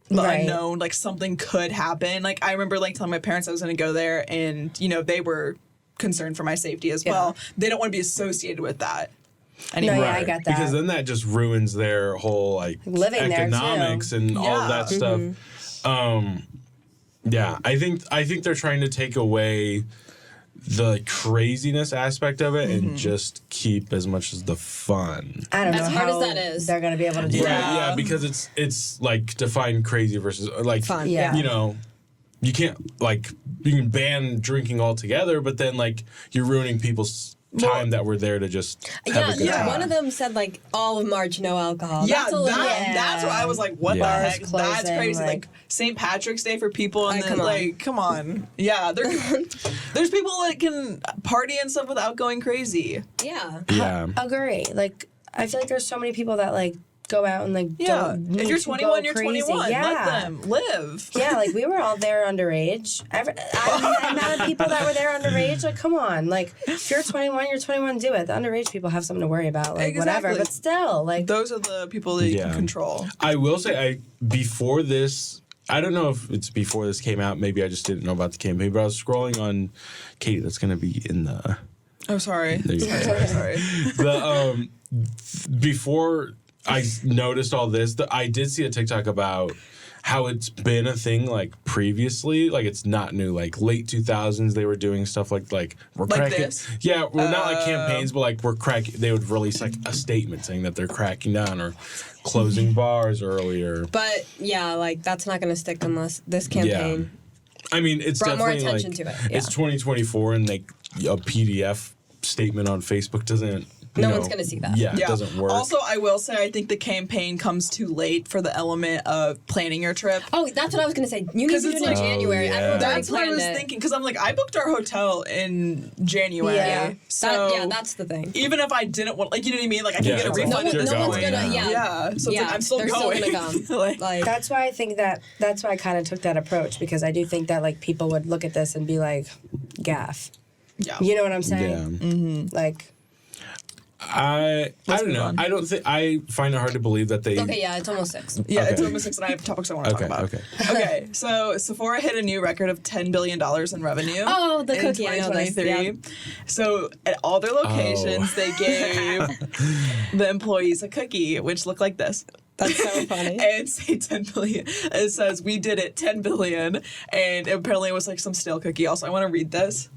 the unknown, like something could happen. Like, I remember like telling my parents I was going to go there, and they were concerned for my safety as well. They don't want to be associated with that anymore. No, yeah, I get that. Because then that just ruins their whole like Living there, economics too. and all of that stuff. Yeah, I think they're trying to take away the craziness aspect of it and just keep as much as the fun. I don't know As hard how as that is. they're going to be able to do that. Yeah, because it's like define crazy versus like Fun. Yeah. You can't you can ban drinking altogether, but then like you're ruining people's time that were there to just have a good time. One of them said like all of March no alcohol. Yeah, That's a little, that's what I was like, what the Yeah. heck? Bars That's closing, crazy. Like St. Patrick's Day for people, and then come on. like, come on. Yeah, there's people that can party and stuff without going crazy. Yeah. Yeah. Agree. Like, I feel like there's so many people that like go out and like Yeah, don't if need you're to 21, go you're crazy. 21. Yeah. Let them live. Yeah, like we were all there underage. I'm mad at people that were there underage. Like, come on. Like, if you're 21, you're 21. Do it. The underage people have something to worry about. Like, whatever. Exactly. But still, like, Those are the people that you can control. I will say, before this, I don't know if it's before this came out. Maybe I just didn't know about the campaign, but I was scrolling on Katie. That's going to be in the. Oh, sorry. There you go. Sorry. The before I noticed all this, I did see a TikTok about how it's been a thing like previously. Like, it's not new. Like late 2000s, they were doing stuff like we're Like cracking. this? Yeah, we're not like campaigns, but like we're cracking. They would release like a statement saying that they're cracking down or closing bars earlier. But yeah, like that's not going to stick unless this campaign. I mean, it's brought more definitely attention like to it. Yeah. it's 2024, and like a PDF statement on Facebook doesn't. No one's gonna see that. Yeah, it doesn't work. Also, I will say I think the campaign comes too late for the element of planning your trip. Oh, that's what I was gonna say. You need to do it in January. Everyone's already That's what I planned was it. thinking, because I'm like, I booked our hotel in January. Yeah. So That's the thing. even if I didn't want, like, you know what I mean? Like, I can Yeah, get a it's like, refund. you're at this going point. now. Yeah. So it's like, I'm still they're going. still gonna come. like, that's why I think that's why I kind of took that approach, because I do think that like people would look at this and be like, gaff. Yeah. You know what I'm saying? Yeah. Mm-hmm. Like, I don't know. I don't think I find it hard to believe that they. okay, yeah, it's almost 6. Yeah, it's Okay. almost 6, and I have topics I want to talk about. Okay. Okay, so Sephora hit a new record of $10 billion in revenue. Oh, the in cookie, I know this, 2023. So at all their locations, they gave the employees a cookie, which looked like this. That's so funny. And say 10 billion. It says, we did it, 10 billion. And apparently it was like some stale cookie. Also, I want to read this.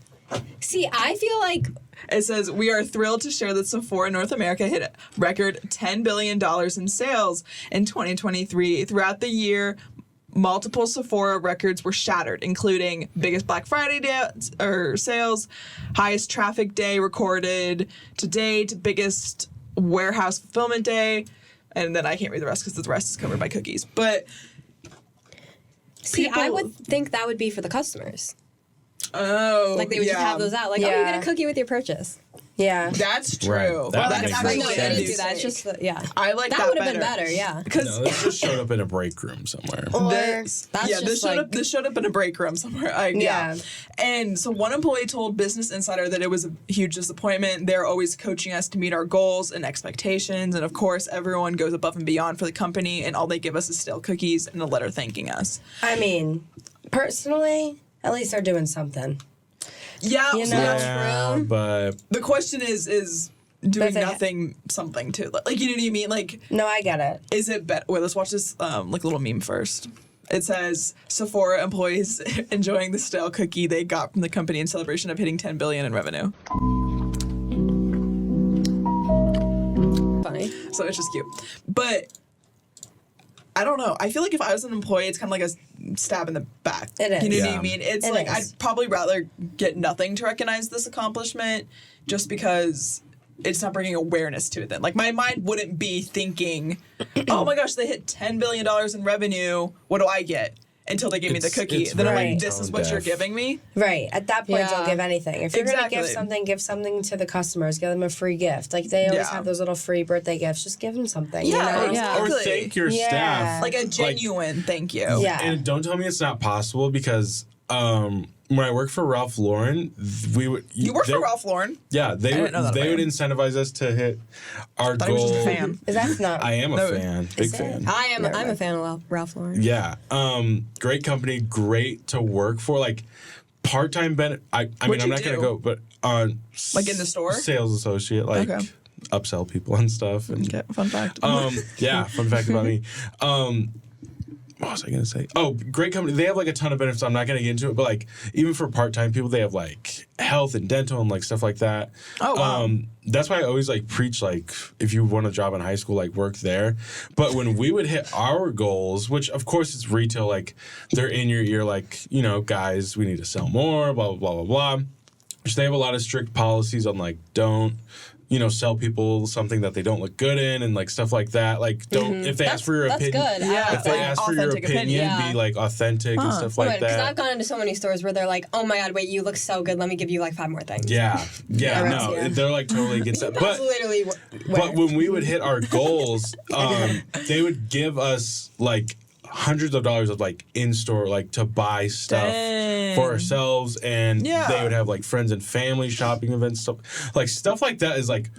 See, I feel like It says, we are thrilled to share that Sephora North America hit a record $10 billion in sales in 2023. Throughout the year, multiple Sephora records were shattered, including biggest Black Friday sales, highest traffic day recorded to date, biggest warehouse fulfillment day, and then I can't read the rest because the rest is covered by cookies. But see, I would think that would be for the customers. Oh, Like they would just have those out. Like, oh, you get a cookie with your purchase. Yeah, that's true. Right. Well, That that's makes actually No, they sense. didn't do that. It's just yeah. I like that that would have been better. better. Yeah. Because No, this just showed up in a break room somewhere. this showed up in a break room somewhere. Yeah. And so one employee told Business Insider that it was a huge disappointment. They're always coaching us to meet our goals and expectations, and of course, everyone goes above and beyond for the company, and all they give us is stale cookies and a letter thanking us. I mean, personally, at least they're doing something. Yeah, You know? Yeah, but the question is doing But they- nothing something too. Like, you know what I mean? Like, no, I get it. Is it better? Wait, let's watch this like little meme first. It says Sephora employees enjoying the stale cookie they got from the company in celebration of hitting $10 billion in revenue. Funny. So it's just cute. But I don't know. I feel like if I was an employee, it's kind of like a stab in the back. It is. You know what Yeah. I mean? It's It like is. I'd probably rather get nothing to recognize this accomplishment just because it's not bringing awareness to it then. Like, my mind wouldn't be thinking, oh my gosh, they hit $10 billion in revenue. What do I get? Until they give me the cookie. it's Then I'm very like, this is what you're tone-deaf. giving me? Right. At that point, Yeah. don't give anything. If you're going to Exactly. give something to the customers. Give them a free gift. Like, they always Yeah. have those little free birthday gifts. Just give them something. Yeah, You know? yeah. Or Exactly. thank your Yeah. staff. Like a genuine thank you. Yeah. And don't tell me it's not possible because when I worked for Ralph Lauren, we would. You work for Ralph Lauren? Yeah, they didn't would. know that They about would you. incentivize us to hit our Thought he was goal. just a fan. That's not. I am a No. fan, big fan. I'm a fan of Ralph Lauren. Yeah, great company, great to work for. Like part-time benefit. I mean, What'd I'm you not gonna do? go, but on Like in the store? sales associate, like Okay. upsell people and stuff. And Okay, fun fact. yeah, fun fact about me. What was I gonna say? Oh, great company. They have like a ton of benefits. I'm not gonna get into it, but like even for part-time people, they have like health and dental and like stuff like that. Oh, wow. That's why I always like preach like if you want a job in high school, like work there. But when we would hit our goals, which of course it's retail, like they're in your ear, like guys, we need to sell more, blah blah blah blah blah. Which they have a lot of strict policies on like don't. Sell people something that they don't look good in and like stuff like that. Like don't if they ask for your That's opinion. good. Yeah. If they Like ask for your authentic opinion, opinion. be like authentic and stuff like Because that. I've gone into so many stores where they're like, "Oh my god, wait, you look so good. Let me give you like 5 more things." Yeah, no, Yeah. they're like totally against that. That's But literally but when we would hit our goals, they would give us like hundreds of dollars of like in store like to buy stuff Dang. for ourselves, and Yeah. they would have like friends and family shopping events, stuff like that is like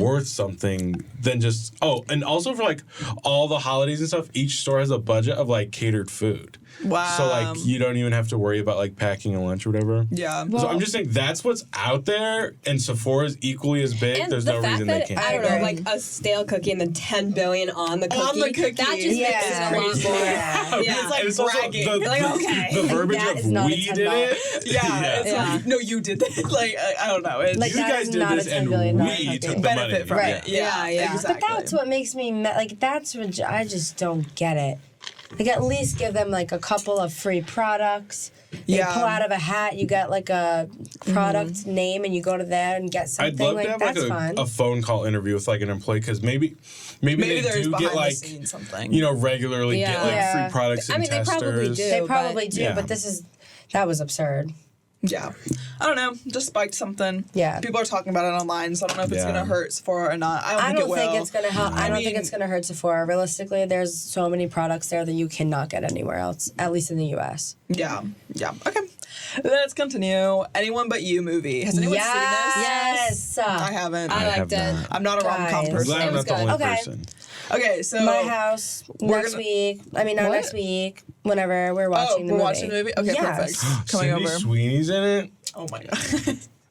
worth something than just and also for like all the holidays and stuff, each store has a budget of like catered food. Wow. So like you don't even have to worry about like packing a lunch or whatever. Yeah. So I'm just saying that's what's out there, and Sephora's equally as big. And There's the no fact reason they that, can't. I do don't know, that. like a stale cookie and then 10 billion on the cookie. On the cookie. That just Yeah. makes it a lot Crazy. more. Yeah. Yeah. It's like And it's also bragging. the, You're like, okay. the verbiage That of is not a we $10. did it. Yeah, it's Yeah. like, no, you did that. Like, I don't know. It's Like, You that guys is did not a this, $10 and billion we cookie. took the benefit money. from Right. it. Yeah, Yeah. exactly. But that's what makes me like. That's what I just don't get it. Like at least give them like a couple of free products. You Yeah. pull out of a hat, you get like a product name, and you go to that and get something. I'd love like to have that's like fun. a phone call interview with like an employee, because maybe they there's do behind get the like scenes something. regularly get Yeah. like Yeah. free products and I mean, they testers. probably do. They probably but- do, Yeah. but that was absurd. Yeah. I don't know. Just spiked something. Yeah. People are talking about it online, so I don't know if it's Yeah. going to hurt Sephora or not. I don't think it will. it's gonna help. I don't think it's gonna hurt Sephora. Realistically, there's so many products there that you cannot get anywhere else, at least in the U.S. Yeah. Yeah. Okay. Let's continue. Anyone But You movie. Has anyone seen this? Yes. I haven't. I liked have it. not. I'm not a rom-com Guys. I'm person. glad I'm It was not the only good. Okay. person. Okay, so My house next week. I mean, not What? next week. Whenever we're watching the we're movie. watching the movie? Okay, Yes. perfect. Coming Sydney over. Sweeney's in it. Oh my god.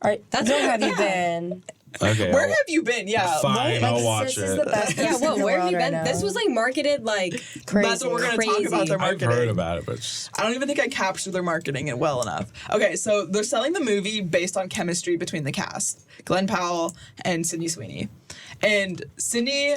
All right, where have you been? Okay. Where have you been? Yeah. Fine, I'll watch Sis is it. the best Yeah, person in the where have you world been? right This now. was like marketed like Crazy. That's what we're going to talk Crazy. about their I've marketing. heard about it, but just, I don't even think I captured their marketing it well enough. Okay, so they're selling the movie based on chemistry between the cast, Glenn Powell and Sydney Sweeney. And Sydney,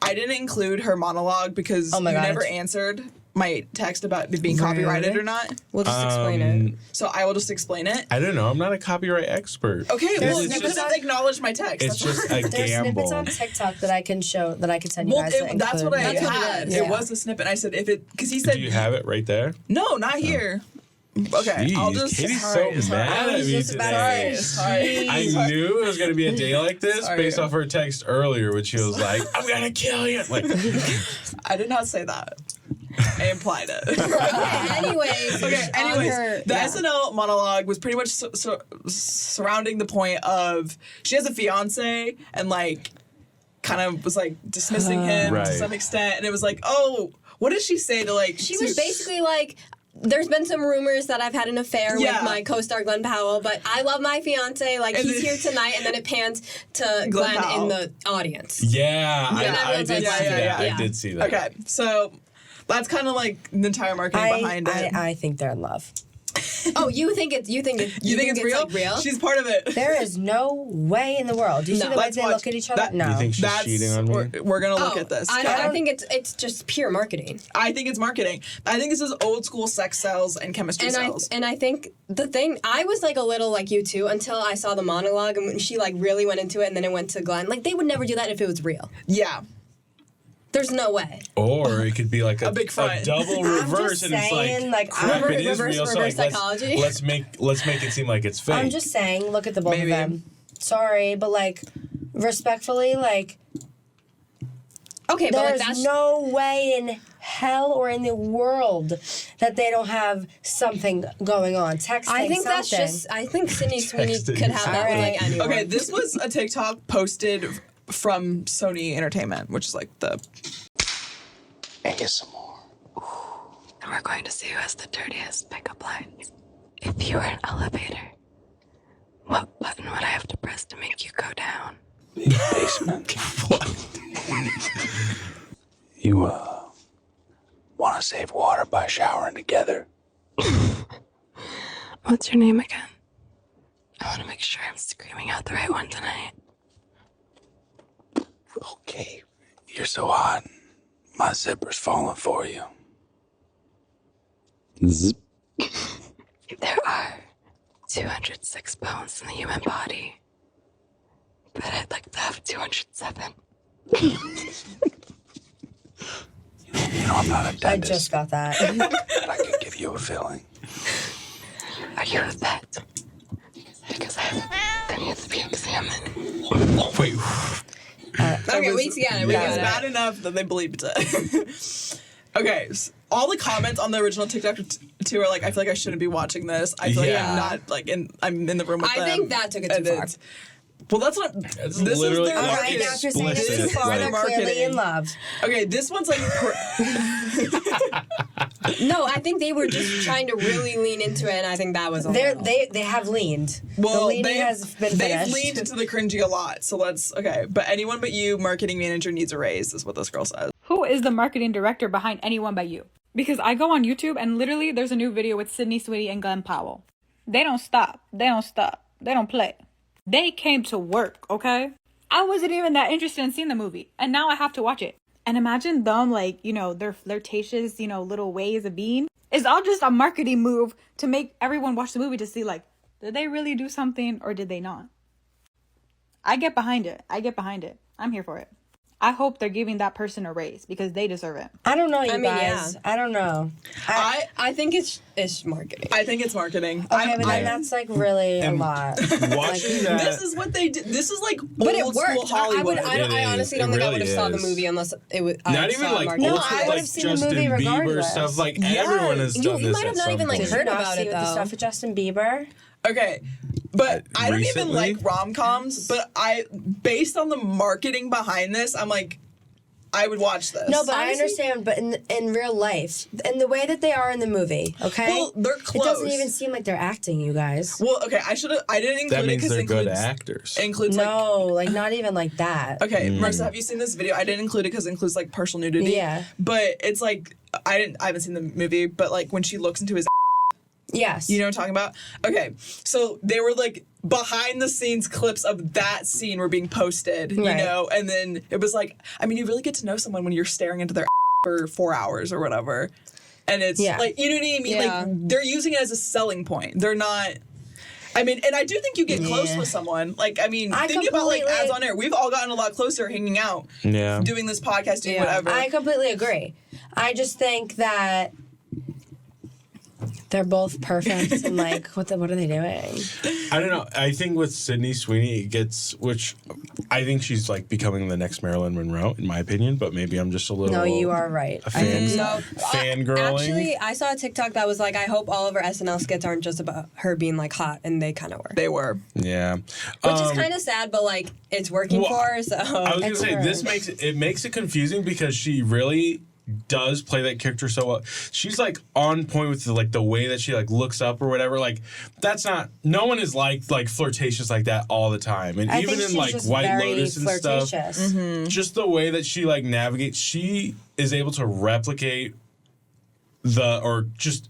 I didn't include her monologue because Oh my you God, never it's- answered my text about it being Rude. copyrighted or not. We'll just explain it. So I will just explain it. I don't know. I'm not a copyright expert. Okay, well, It's you just- just acknowledge my text. It's That's just all. a There's snippets on gamble. TikTok that I can show that I can send you Well, guys. to that's what I include. That's what it had. is. It Yeah. was a snippet. I said if it because he said Do you have it right there? no, not here. Okay, I'll Jeez, just. Katie's sorry, so mad I at was me just about to today. say, I jeez. knew it was going to be a day like this Sorry. based off her text earlier when she was like, I'm going to kill you. Like, I did not say that. I implied it. Anyways. Okay, anyways, her- the yeah. SNL monologue was pretty much surrounding the point of she has a fiance and like kind of was like dismissing him Right. to some extent, and it was like, oh, what did she say to like? She was basically like, there's been some rumors that I've had an affair Yeah. with my co-star Glenn Powell, but I love my fiance. Like, And he's then- here tonight, and then it pans to Glenn Powell. in the audience. yeah, And I everyone's did like, see that. yeah. I did see that. Okay, so that's kind of like the entire marketing behind it. I think they're in love. Oh, you think it's real? Like, real? She's part of it. There is no way in the world. Do you see the way they look at each other? No. You think she's cheating on me? We're gonna look at this. I think it's just pure marketing. I think it's marketing. I think this is old school sex sells and chemistry sells. I think the thing, I was like a little like you too until I saw the monologue and when she like really went into it and then it went to Glenn. Like they would never do that if it was real. Yeah. There's no way. Or it could be like a big front. a double reverse, and saying, it's crap, it is real. So like, psychology. let's make it seem like it's fake. I'm just saying, look at the both of them. Sorry, but like, respectfully, like, okay, but like there's no way in hell or in the world that they don't have something going on. Texting, I think that's something. just. I think Sydney Sweeney Texting. could have that with like anyone. Okay, this was a TikTok posted from Sony Entertainment, which is like the ASMR. And we're going to see who has the dirtiest pickup lines. If you were an elevator, what button would I have to press to make you go down? The basement. What? You, want to save water by showering together? What's your name again? I want to make sure I'm screaming out the right one tonight. Okay, you're so hot. My zipper's falling for you. Zip. There are 206 bones in the human body, but I'd like to have 207. You know, I'm not a dentist. I just got that. But I can give you a filling. Are you a vet? Because I need to be examined. Wait. Okay, we got it. It was bad enough that they believed it. Okay, all the comments on the original TikTok too are like, I feel like I shouldn't be watching this. I feel like I'm not like I'm in the room with them. I think that took it too far. Well, that's what. This is literally their marketing. Now after saying this Explicit, is far, they're like- clearly in love. Okay, this one's like. No, I think they were just trying to really lean into it, and I think that was. They have leaned. Well, the leaning has been they've finished. leaned into the cringy a lot. So let's But anyone but you, marketing manager, needs a raise. Is what this girl says. Who is the marketing director behind Anyone But You? Because I go on YouTube and literally there's a new video with Sydney Sweeney and Glenn Powell. They don't stop. They don't stop. They don't play. They came to work, okay? I wasn't even that interested in seeing the movie, and now I have to watch it. And imagine them, like, you know, their flirtatious, you know, little ways of being. It's all just a marketing move to make everyone watch the movie to see, like, did they really do something or did they not? I get behind it. I'm here for it. I hope they're giving that person a raise because they deserve it. I don't know, you I mean, guys. yeah. I don't know. I think it's marketing. I think it's marketing. Okay, but then that's like really a lot. Watching that. This is what they did. This is like But it old school worked. Hollywood. I honestly don't think I would have saw the movie unless it was. Not even like old No, school, I would like have seen the Justin movie Bieber regardless. stuff. Like everyone has done you this. might have at not some even, like, point. heard Not about see it, with the though. stuff with Justin Bieber. Okay, but I don't even Recently? like rom-coms. But based on the marketing behind this, I'm like, I would watch this. No, but I Honestly- understand. But in real life, and the way that they are in the movie, okay, Well, they're it doesn't close. even seem like they're acting. You guys. Well, okay, I didn't include That it means because they're it good includes actors. includes No, like not even like that. Okay, Marissa, have you seen this video? I didn't include it because it includes like partial nudity. Yeah. But it's like I haven't seen the movie, but like when she looks into his Yes. you know what I'm talking about? Okay. So they were like behind the scenes clips of that scene were being posted, you Right. know, and then it was like, I mean, you really get to know someone when you're staring into their for 4 hours or whatever. And it's Yeah. like, you know what I mean? Yeah. Like they're using it as a selling point. They're not I mean, and I do think you get close Yeah. with someone. Like, I mean, I thinking about like completely- as on air, we've all gotten a lot closer hanging out, Yeah. doing this podcast, doing whatever. I completely agree. I just think that they're both perfect and like what are they doing? I don't know. I think with Sydney Sweeney, it gets, which I think she's like becoming the next Marilyn Monroe, in my opinion. But maybe I'm just a little. No, you are right. A fan, No, fangirling. Actually, I saw a TikTok that was like, I hope all of her SNL skits aren't just about her being like hot, and they kind of were. They were. Yeah. Which is kind of sad, but like it's working well, for her. So I was gonna say this makes it confusing because she really does play that character so well. She's like on point with the way that she like looks up or whatever. Like that's not no one is like flirtatious like that all the time. And I even think in she's like just White very Lotus and stuff, flirtatious. just the way that she like navigates, she is able to replicate or just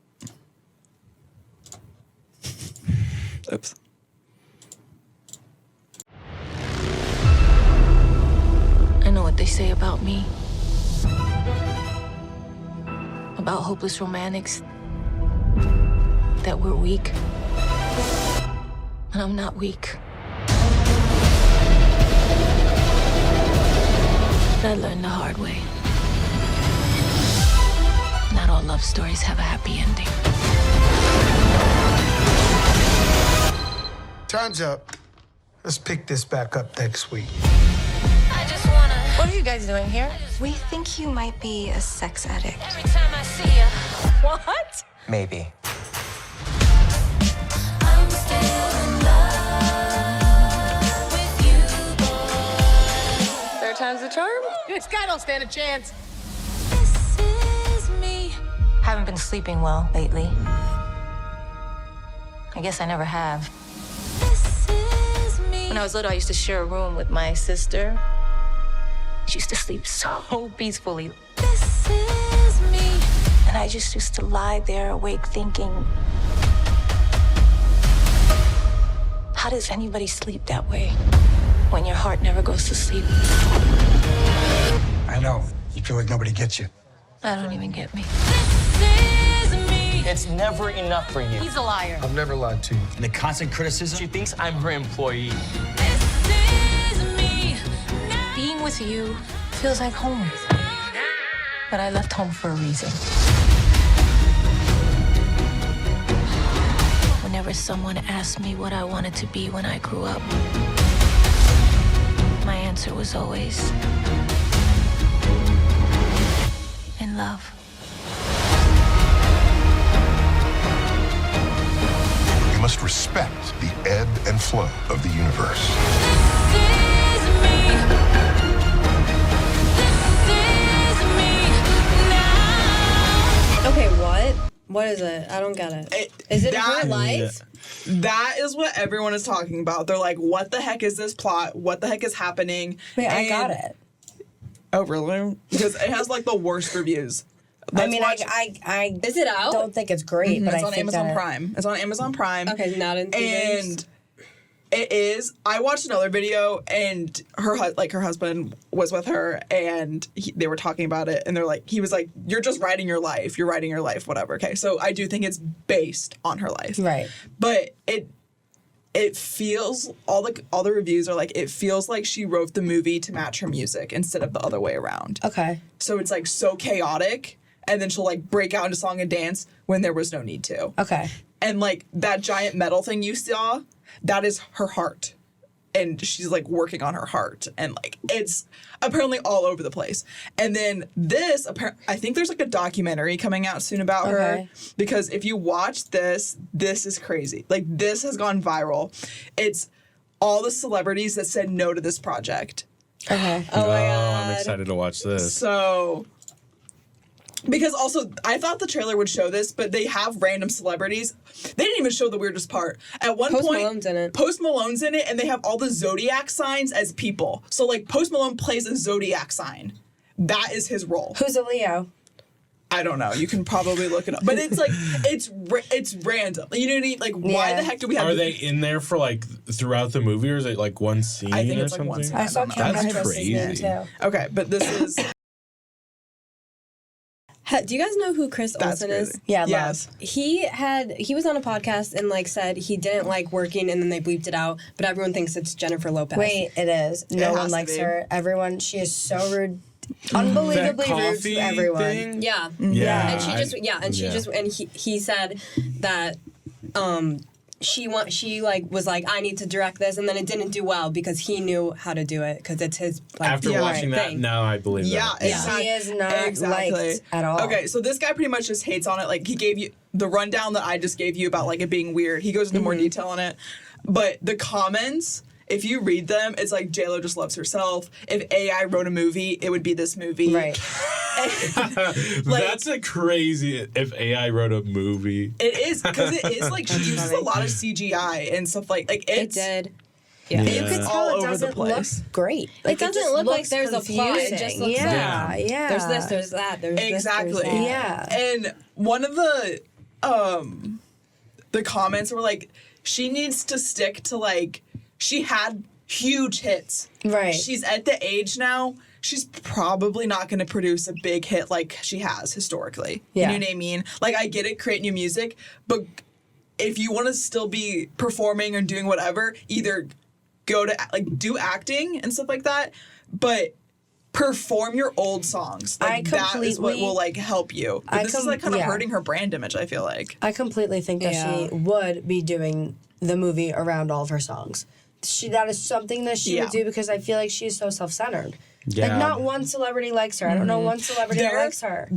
Oops. they say about me. About hopeless romantics. That we're weak. And I'm not weak. But I learned the hard way. Not all love stories have a happy ending. Time's up. Let's pick this back up next week. What are you guys doing here? We think you might be a sex addict. Every time I see you. What? Maybe. I'm still in love with you, boy. Third time's the charm? This guy don't stand a chance. This is me. Haven't been sleeping well lately. I guess I never have. This is me. When I was little, I used to share a room with my sister. She used to sleep so peacefully. This is me. And I just used to lie there awake thinking, how does anybody sleep that way when your heart never goes to sleep? I know. You feel like nobody gets you. I don't even get me. It's never enough for you. He's a liar. I've never lied to you. And the constant criticism, she thinks I'm her employee. Being with you feels like home. But I left home for a reason. Whenever someone asked me what I wanted to be when I grew up, my answer was always in love. You must respect the ebb and flow of the universe. Okay, what? What is it? I don't get it. Is it her life? That is what everyone is talking about. They're like, what the heck is this plot? What the heck is happening? Wait, I got it. Oh, really? Because it has like the worst reviews. I mean, I is it out? Don't think it's great, but it's I on think Amazon that Prime. It's on Amazon Prime. Okay, not in theaters. And it is. I watched another video, and her husband was with her, and they were talking about it, and he was like, "You're just writing your life. You're writing your life, whatever." Okay, so I do think it's based on her life, right? But it feels all the reviews are like it feels like she wrote the movie to match her music instead of the other way around. Okay, so it's like so chaotic, and then she'll like break out into song and dance when there was no need to. Okay, and like that giant metal thing you saw. That is her heart. And she's like working on her heart. And like it's apparently all over the place. And then this, I think there's like a documentary coming out soon about her. Because if you watch this is crazy. Like this has gone viral. It's all the celebrities that said no to this project. Okay. Oh my God. I'm excited to watch this. So... Because also, I thought the trailer would show this, but they have random celebrities. They didn't even show the weirdest part. At one point, Malone's in it. Post Malone's in it, and they have all the zodiac signs as people. So, like, Post Malone plays a zodiac sign. That is his role. Who's a Leo? I don't know. You can probably look it up. But it's like, it's random. You know what I mean? Like, why the heck do we have... Are they in there for, like, throughout the movie, or is it, like, one scene I think or it's, like, something? one scene. I saw That's crazy. Okay, but this is... Do you guys know who Chris Olsen is? Yeah, yes. He was on a podcast and like said he didn't like working, and then they bleeped it out. But everyone thinks it's Jennifer Lopez. Wait, it is. No one likes her. Everyone. She is so rude. Unbelievably rude to everyone. Thing? Yeah. Yeah. And he said that she was like, I need to direct this, and then it didn't do well because he knew how to do it because it's his like After watching that, thing. now I believe that. He is not liked at all. Okay, so this guy pretty much just hates on it. Like he gave you the rundown that I just gave you about like it being weird. He goes into more detail on it, but the comments. If you read them, it's like JLo just loves herself. If AI wrote a movie, it would be this movie. Right. That's a crazy. If AI wrote a movie, it is because it is like she uses a lot of CGI and stuff like it's. It did. Yeah. You could tell all it over the doesn't look place. great. It doesn't just look like looks there's a plot. It just looks yeah. There's this, there's that, there's exactly. this, there's that. Yeah. And one of the comments were like, she needs to stick to like she huge hits. Right. She's at the age now, she's probably not going to produce a big hit like she has historically. Yeah. You know what I mean? Like, I get it, create new music, but if you want to still be performing or doing whatever, either go to, like, do acting and stuff like that, but perform your old songs. Like, that is what will, like, help you. But this is, like, kind of hurting her brand image, I feel like. I completely think that she would be doing the movie around all of her songs. That is something that she would do because I feel like she's so self-centered. Yeah. Like, not one celebrity likes her. I don't know one celebrity that likes her.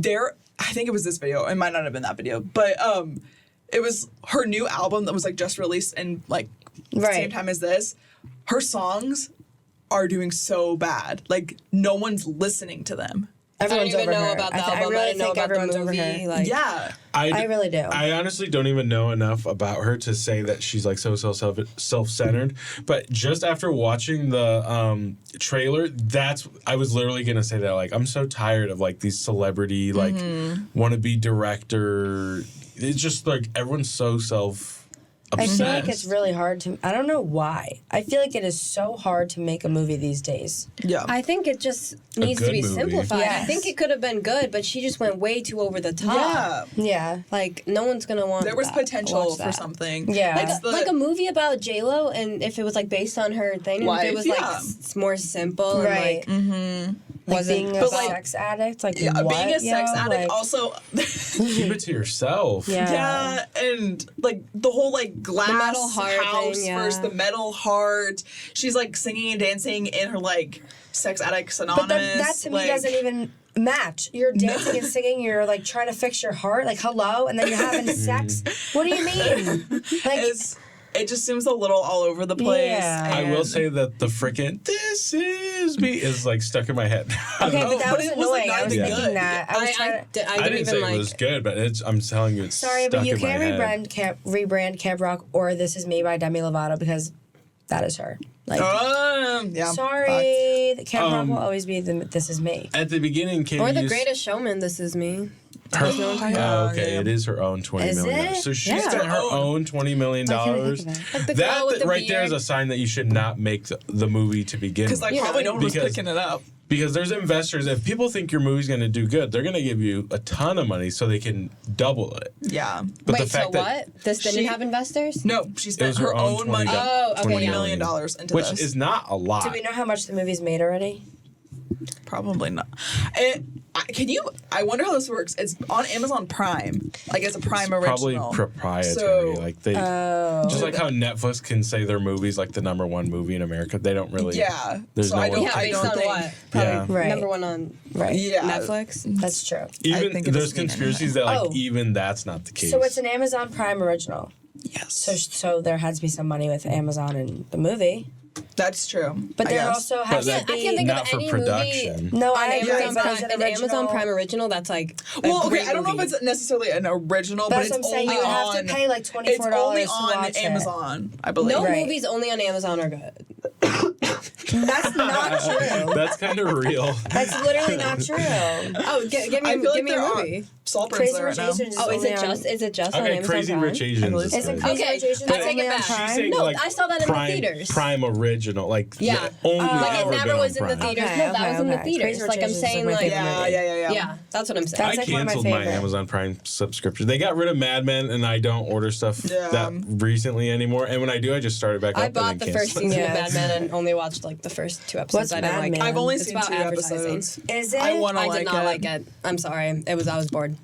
I think it was this video. It might not have been that video, but it was her new album that was, like, just released and, like, the same time as this. Her songs are doing so bad. Like, no one's listening to them. Everyone's I don't even over know her. about the I album. really I didn't know think about the everyone's over movie. her. Like, yeah. I really do. I honestly don't even know enough about her to say that she's like so self-centered. But just after watching the trailer, I was literally gonna say that, like, I'm so tired of, like, these celebrity, like, wannabe director. It's just like everyone's so self-obsessed. I feel like it's really hard to. I don't know why. I feel like it is so hard to make a movie these days. Yeah. I think it just needs to good be movie. simplified. Yes. I think it could have been good, but she just went way too over the top. Yeah. Like, no one's gonna want There was that, potential watch for that. something. Yeah. Like a movie about J-Lo, and if it was, like, based on her thing, and if it was, like, more simple Right. and, like, Like wasn't... being a But, like, sex addict, like Yeah, what, being a sex yo? addict Like, also. Keep it to yourself. Yeah. And like the whole, like, glass metal heart house thing, yeah. versus the metal heart. She's, like, singing and dancing in her, like, Sex Addicts Anonymous. But that to me like, doesn't even match. You're dancing and singing. You're like trying to fix your heart. Like hello, and then you're having sex. What do you mean? Like it just seems a little all over the place. Yeah. I will say that the frickin' "This Is Me" is, like, stuck in my head. Okay, but that but was it was, annoying. like, I was not thinking good. that. I was trying to. I I didn't didn't even say like... it was good, but I'm telling you, it's Sorry, stuck but you in my can't head. rebrand Camp Rock or "This Is Me" by Demi Lovato because that is her. Like, yeah. sorry, the Camp Rock will always be the "This Is Me." At the beginning, Katie Or The used- Greatest Showman, This Is Me. Her, You know what I'm talking about? oh, okay, it is her own $20 Is million. it? So she's Yeah. got her own $20 million. Why can't I think of that? Like the girl with the right there is beard. a sign that you should not make the movie to begin with. Because, like, probably no one was picking it up. Because there's investors. If people think your movie's going to do good, they're going to give you a ton of money so they can double it. Yeah. But Wait, the fact so that what? This didn't have investors? No, she spent was her her own own money. Oh, okay, $20 yeah. million into which this. is not a lot. Do we know how much the movie's made already? Probably not. I wonder how this works. It's on Amazon Prime. Like, it's a Prime Probably original. proprietary. So, like they, just like how Netflix can say their movie's like the #1 movie in America. They don't really. Yeah. There's So no I one. don't- Yeah, I based don't on think- what? Yeah. Right. Number one on Yeah. Netflix? That's true. I Even think it there's doesn't mean conspiracies that like Oh. even that's not the case. So it's an Amazon Prime original. Yes. So there had to be some money with Amazon and the movie. That's true. But I there guess. also has But to be. I can't think not of for any production. movie No, on I agree, Amazon but Prime, is it an Amazon original? Prime original that's like a Well, okay, great I don't know movie. if it's necessarily an original, That's but what it's I'm saying. only You would have on. to pay like $24 It's only to on watch it. Amazon, I believe. No Right. movies only on Amazon are good. That's not true. That's kind of real. That's literally not true. Oh, give me, I feel like give me a they're movie. on Saltburns Crazy there right Rich now. Asians Oh, is only it on- just on Okay, Amazon Crazy Prime? Rich Asians. is Isn't good. Crazy Okay, Rich Asians I take only it on back. Prime? She's saying, No, like, I saw that in Prime, the theaters. Prime original, like Yeah. only Like ever it never been was on in the Prime. theaters. Okay, No, that was in the okay. theaters. Crazy Rich Like I'm Asians is saying, my like favorite Yeah. yeah, that's what I'm saying. That's I like one of my canceled my favorite. Amazon Prime subscription. They got rid of Mad Men, and I don't order stuff that recently anymore. And when I do, I just start it back I up bought and the then first cancel season it. of Mad Men and only watched like the first 2 episodes. What's I didn't Mad like Men? it. I've only It's seen about 2 advertising. episodes. Is it? I want to I like did it. not like it. I'm sorry. I was bored.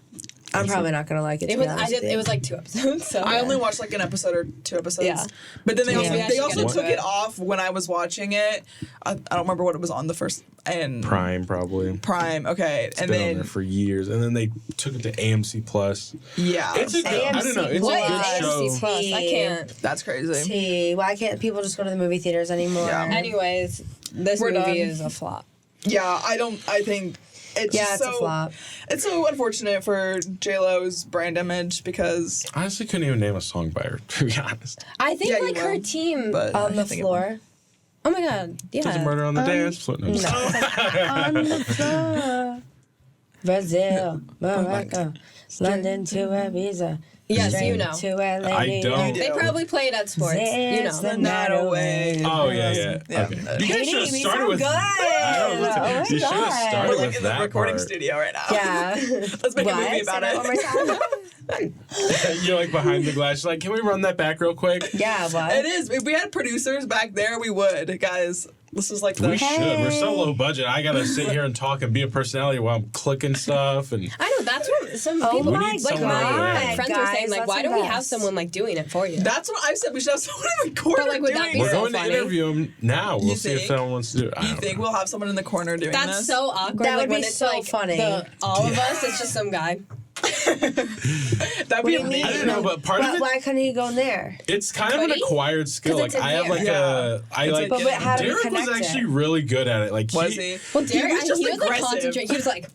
I'm probably not gonna like it. It to was be honest with you. it was like 2 episodes. So I only watched like an episode or 2 episodes. Yeah. But then they Maybe I should get took into it off when I was watching it. I don't remember what it was on the first and Prime, probably. Prime. Okay. It's and been on then there for years, and then they took it to AMC Plus. yeah. It's a good, I don't know. It's What a is good AMC show. Plus? I can't. That's crazy. T. Why can't people just go to the movie theaters anymore? Yeah. Anyways, this We're movie done. is a flop. Yeah, I think it's Yeah, just it's a flop. It's so unfortunate for J-Lo's brand image because I honestly couldn't even name a song by her, to be honest. I think Yeah, you like her will. team. but On the I think it floor. Oh my god. Yeah. There's a murder on the dance floor. No, I'm just kidding. On the floor. Brazil, Morocco, London to Ibiza. Yes, straight you know. To LA, I don't. They probably play it at sports. You know. The night away. Oh yeah. Okay. You guys should have started with. I don't know. You should have started We're like with in the that recording part. studio right now. Yeah. Let's make a movie about it. One more time. You're like behind the glass. You're like, can we run that back real quick? Yeah, what? It is. If we had producers back there, we would, guys. This is like the. We should. We're so low budget. I gotta sit here and talk and be a personality while I'm clicking stuff and. I know that's what some people We need like. someone My over there. friends were saying like, why don't we have someone like doing it for you? That's what I said. We should have someone in the corner But, like, would that doing be We're it. going to interview him now. We'll see if think? someone wants to do it. I You don't think know. we'll have someone in the corner doing That's this? so awkward. That like would when be it's so like funny. All of us, it's just some guy. That'd What be do you mean? amazing. I don't know, but part of it. Why couldn't he go in there? It's kind of an Could he? acquired skill. 'Cause Like it's in I have here. like Yeah. I It's like. like- But how do we Derek was connect it? actually really good at it. Like Was he? Well, Derek, was just he was like aggressive. concentrating. He was like,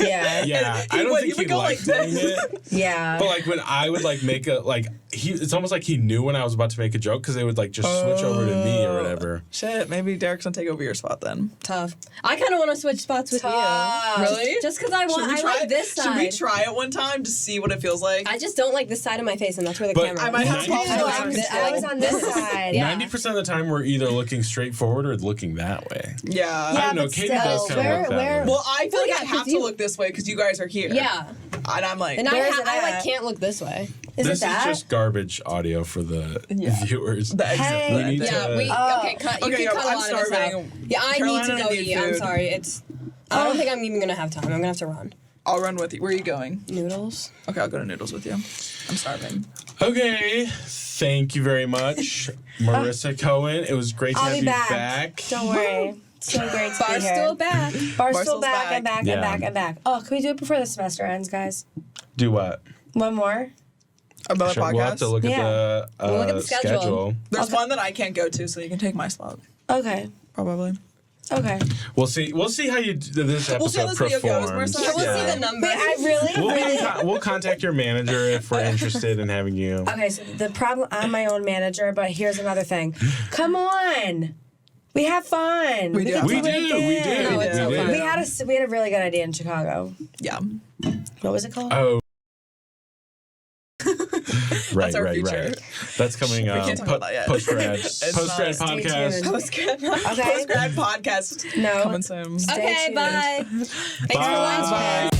Yeah. Yeah, I He don't would- think he would he go liked like doing this. it. Yeah. But like when I would like make a like it's almost like he knew when I was about to make a joke because they would like just switch over to me or whatever. Shit, maybe Derek's gonna take over your spot then. tough. I kind of want to switch spots with Tough. you. Really? Just because I want. I like this side. Should we try it one time to see what it feels like? I just don't like this side of my face, and that's where the But camera. I might have is. to I was on this side. Yeah. 90% of the time we're either looking straight forward or looking that way. Yeah. I don't know. but Katie still, does kind of look that way. Well, I feel like Yeah, I have 'cause to you- look this way because you guys are here. Yeah, And I'm like, and Where is it I like at? can't look this way. Is This it that? is just garbage audio for the viewers. the exit. Hey. We need Yeah, to. we okay. Cut. You Okay, can cut a I'm lot of this out. starving. Yeah, I Carolina, need to go I need eat. I'm food. sorry. It's. I don't think I'm even gonna have time. I'm gonna have to run. I'll run with you. Where are you going? Noodles. Okay, I'll go to Noodles with you. I'm starving. Okay. Thank you very much, Marissa Cohen. It was great to I'll have be you back. back. Don't worry. So great to be here. Barstool back. Barstool back and back Yeah. and back and back. Oh, can we do it before the semester ends, guys? Do what? One more? Another Sure, podcast. we'll have to look Yeah. at the, We'll look at the schedule. There's one that I can't go to, so you can take my spot. Okay. Probably. Okay. We'll see. We'll see how you this episode We'll see how this video goes, performs. Marissa. We'll see the numbers. Wait, I really. We'll contact your manager if we're interested in having you. Okay, so the problem, I'm my own manager, but here's another thing. Come on. We have fun. We do. can We do it do. again. We do. No, it's so We fun. do. We had a really good idea in Chicago. Yeah. What was it called? Oh. Right. our future. That's coming We up. can't talk about that yet. Post grad It's podcast. Okay. Post grad podcast. No. Coming soon. Stay Okay, tuned. bye. Thanks for Bye. watching.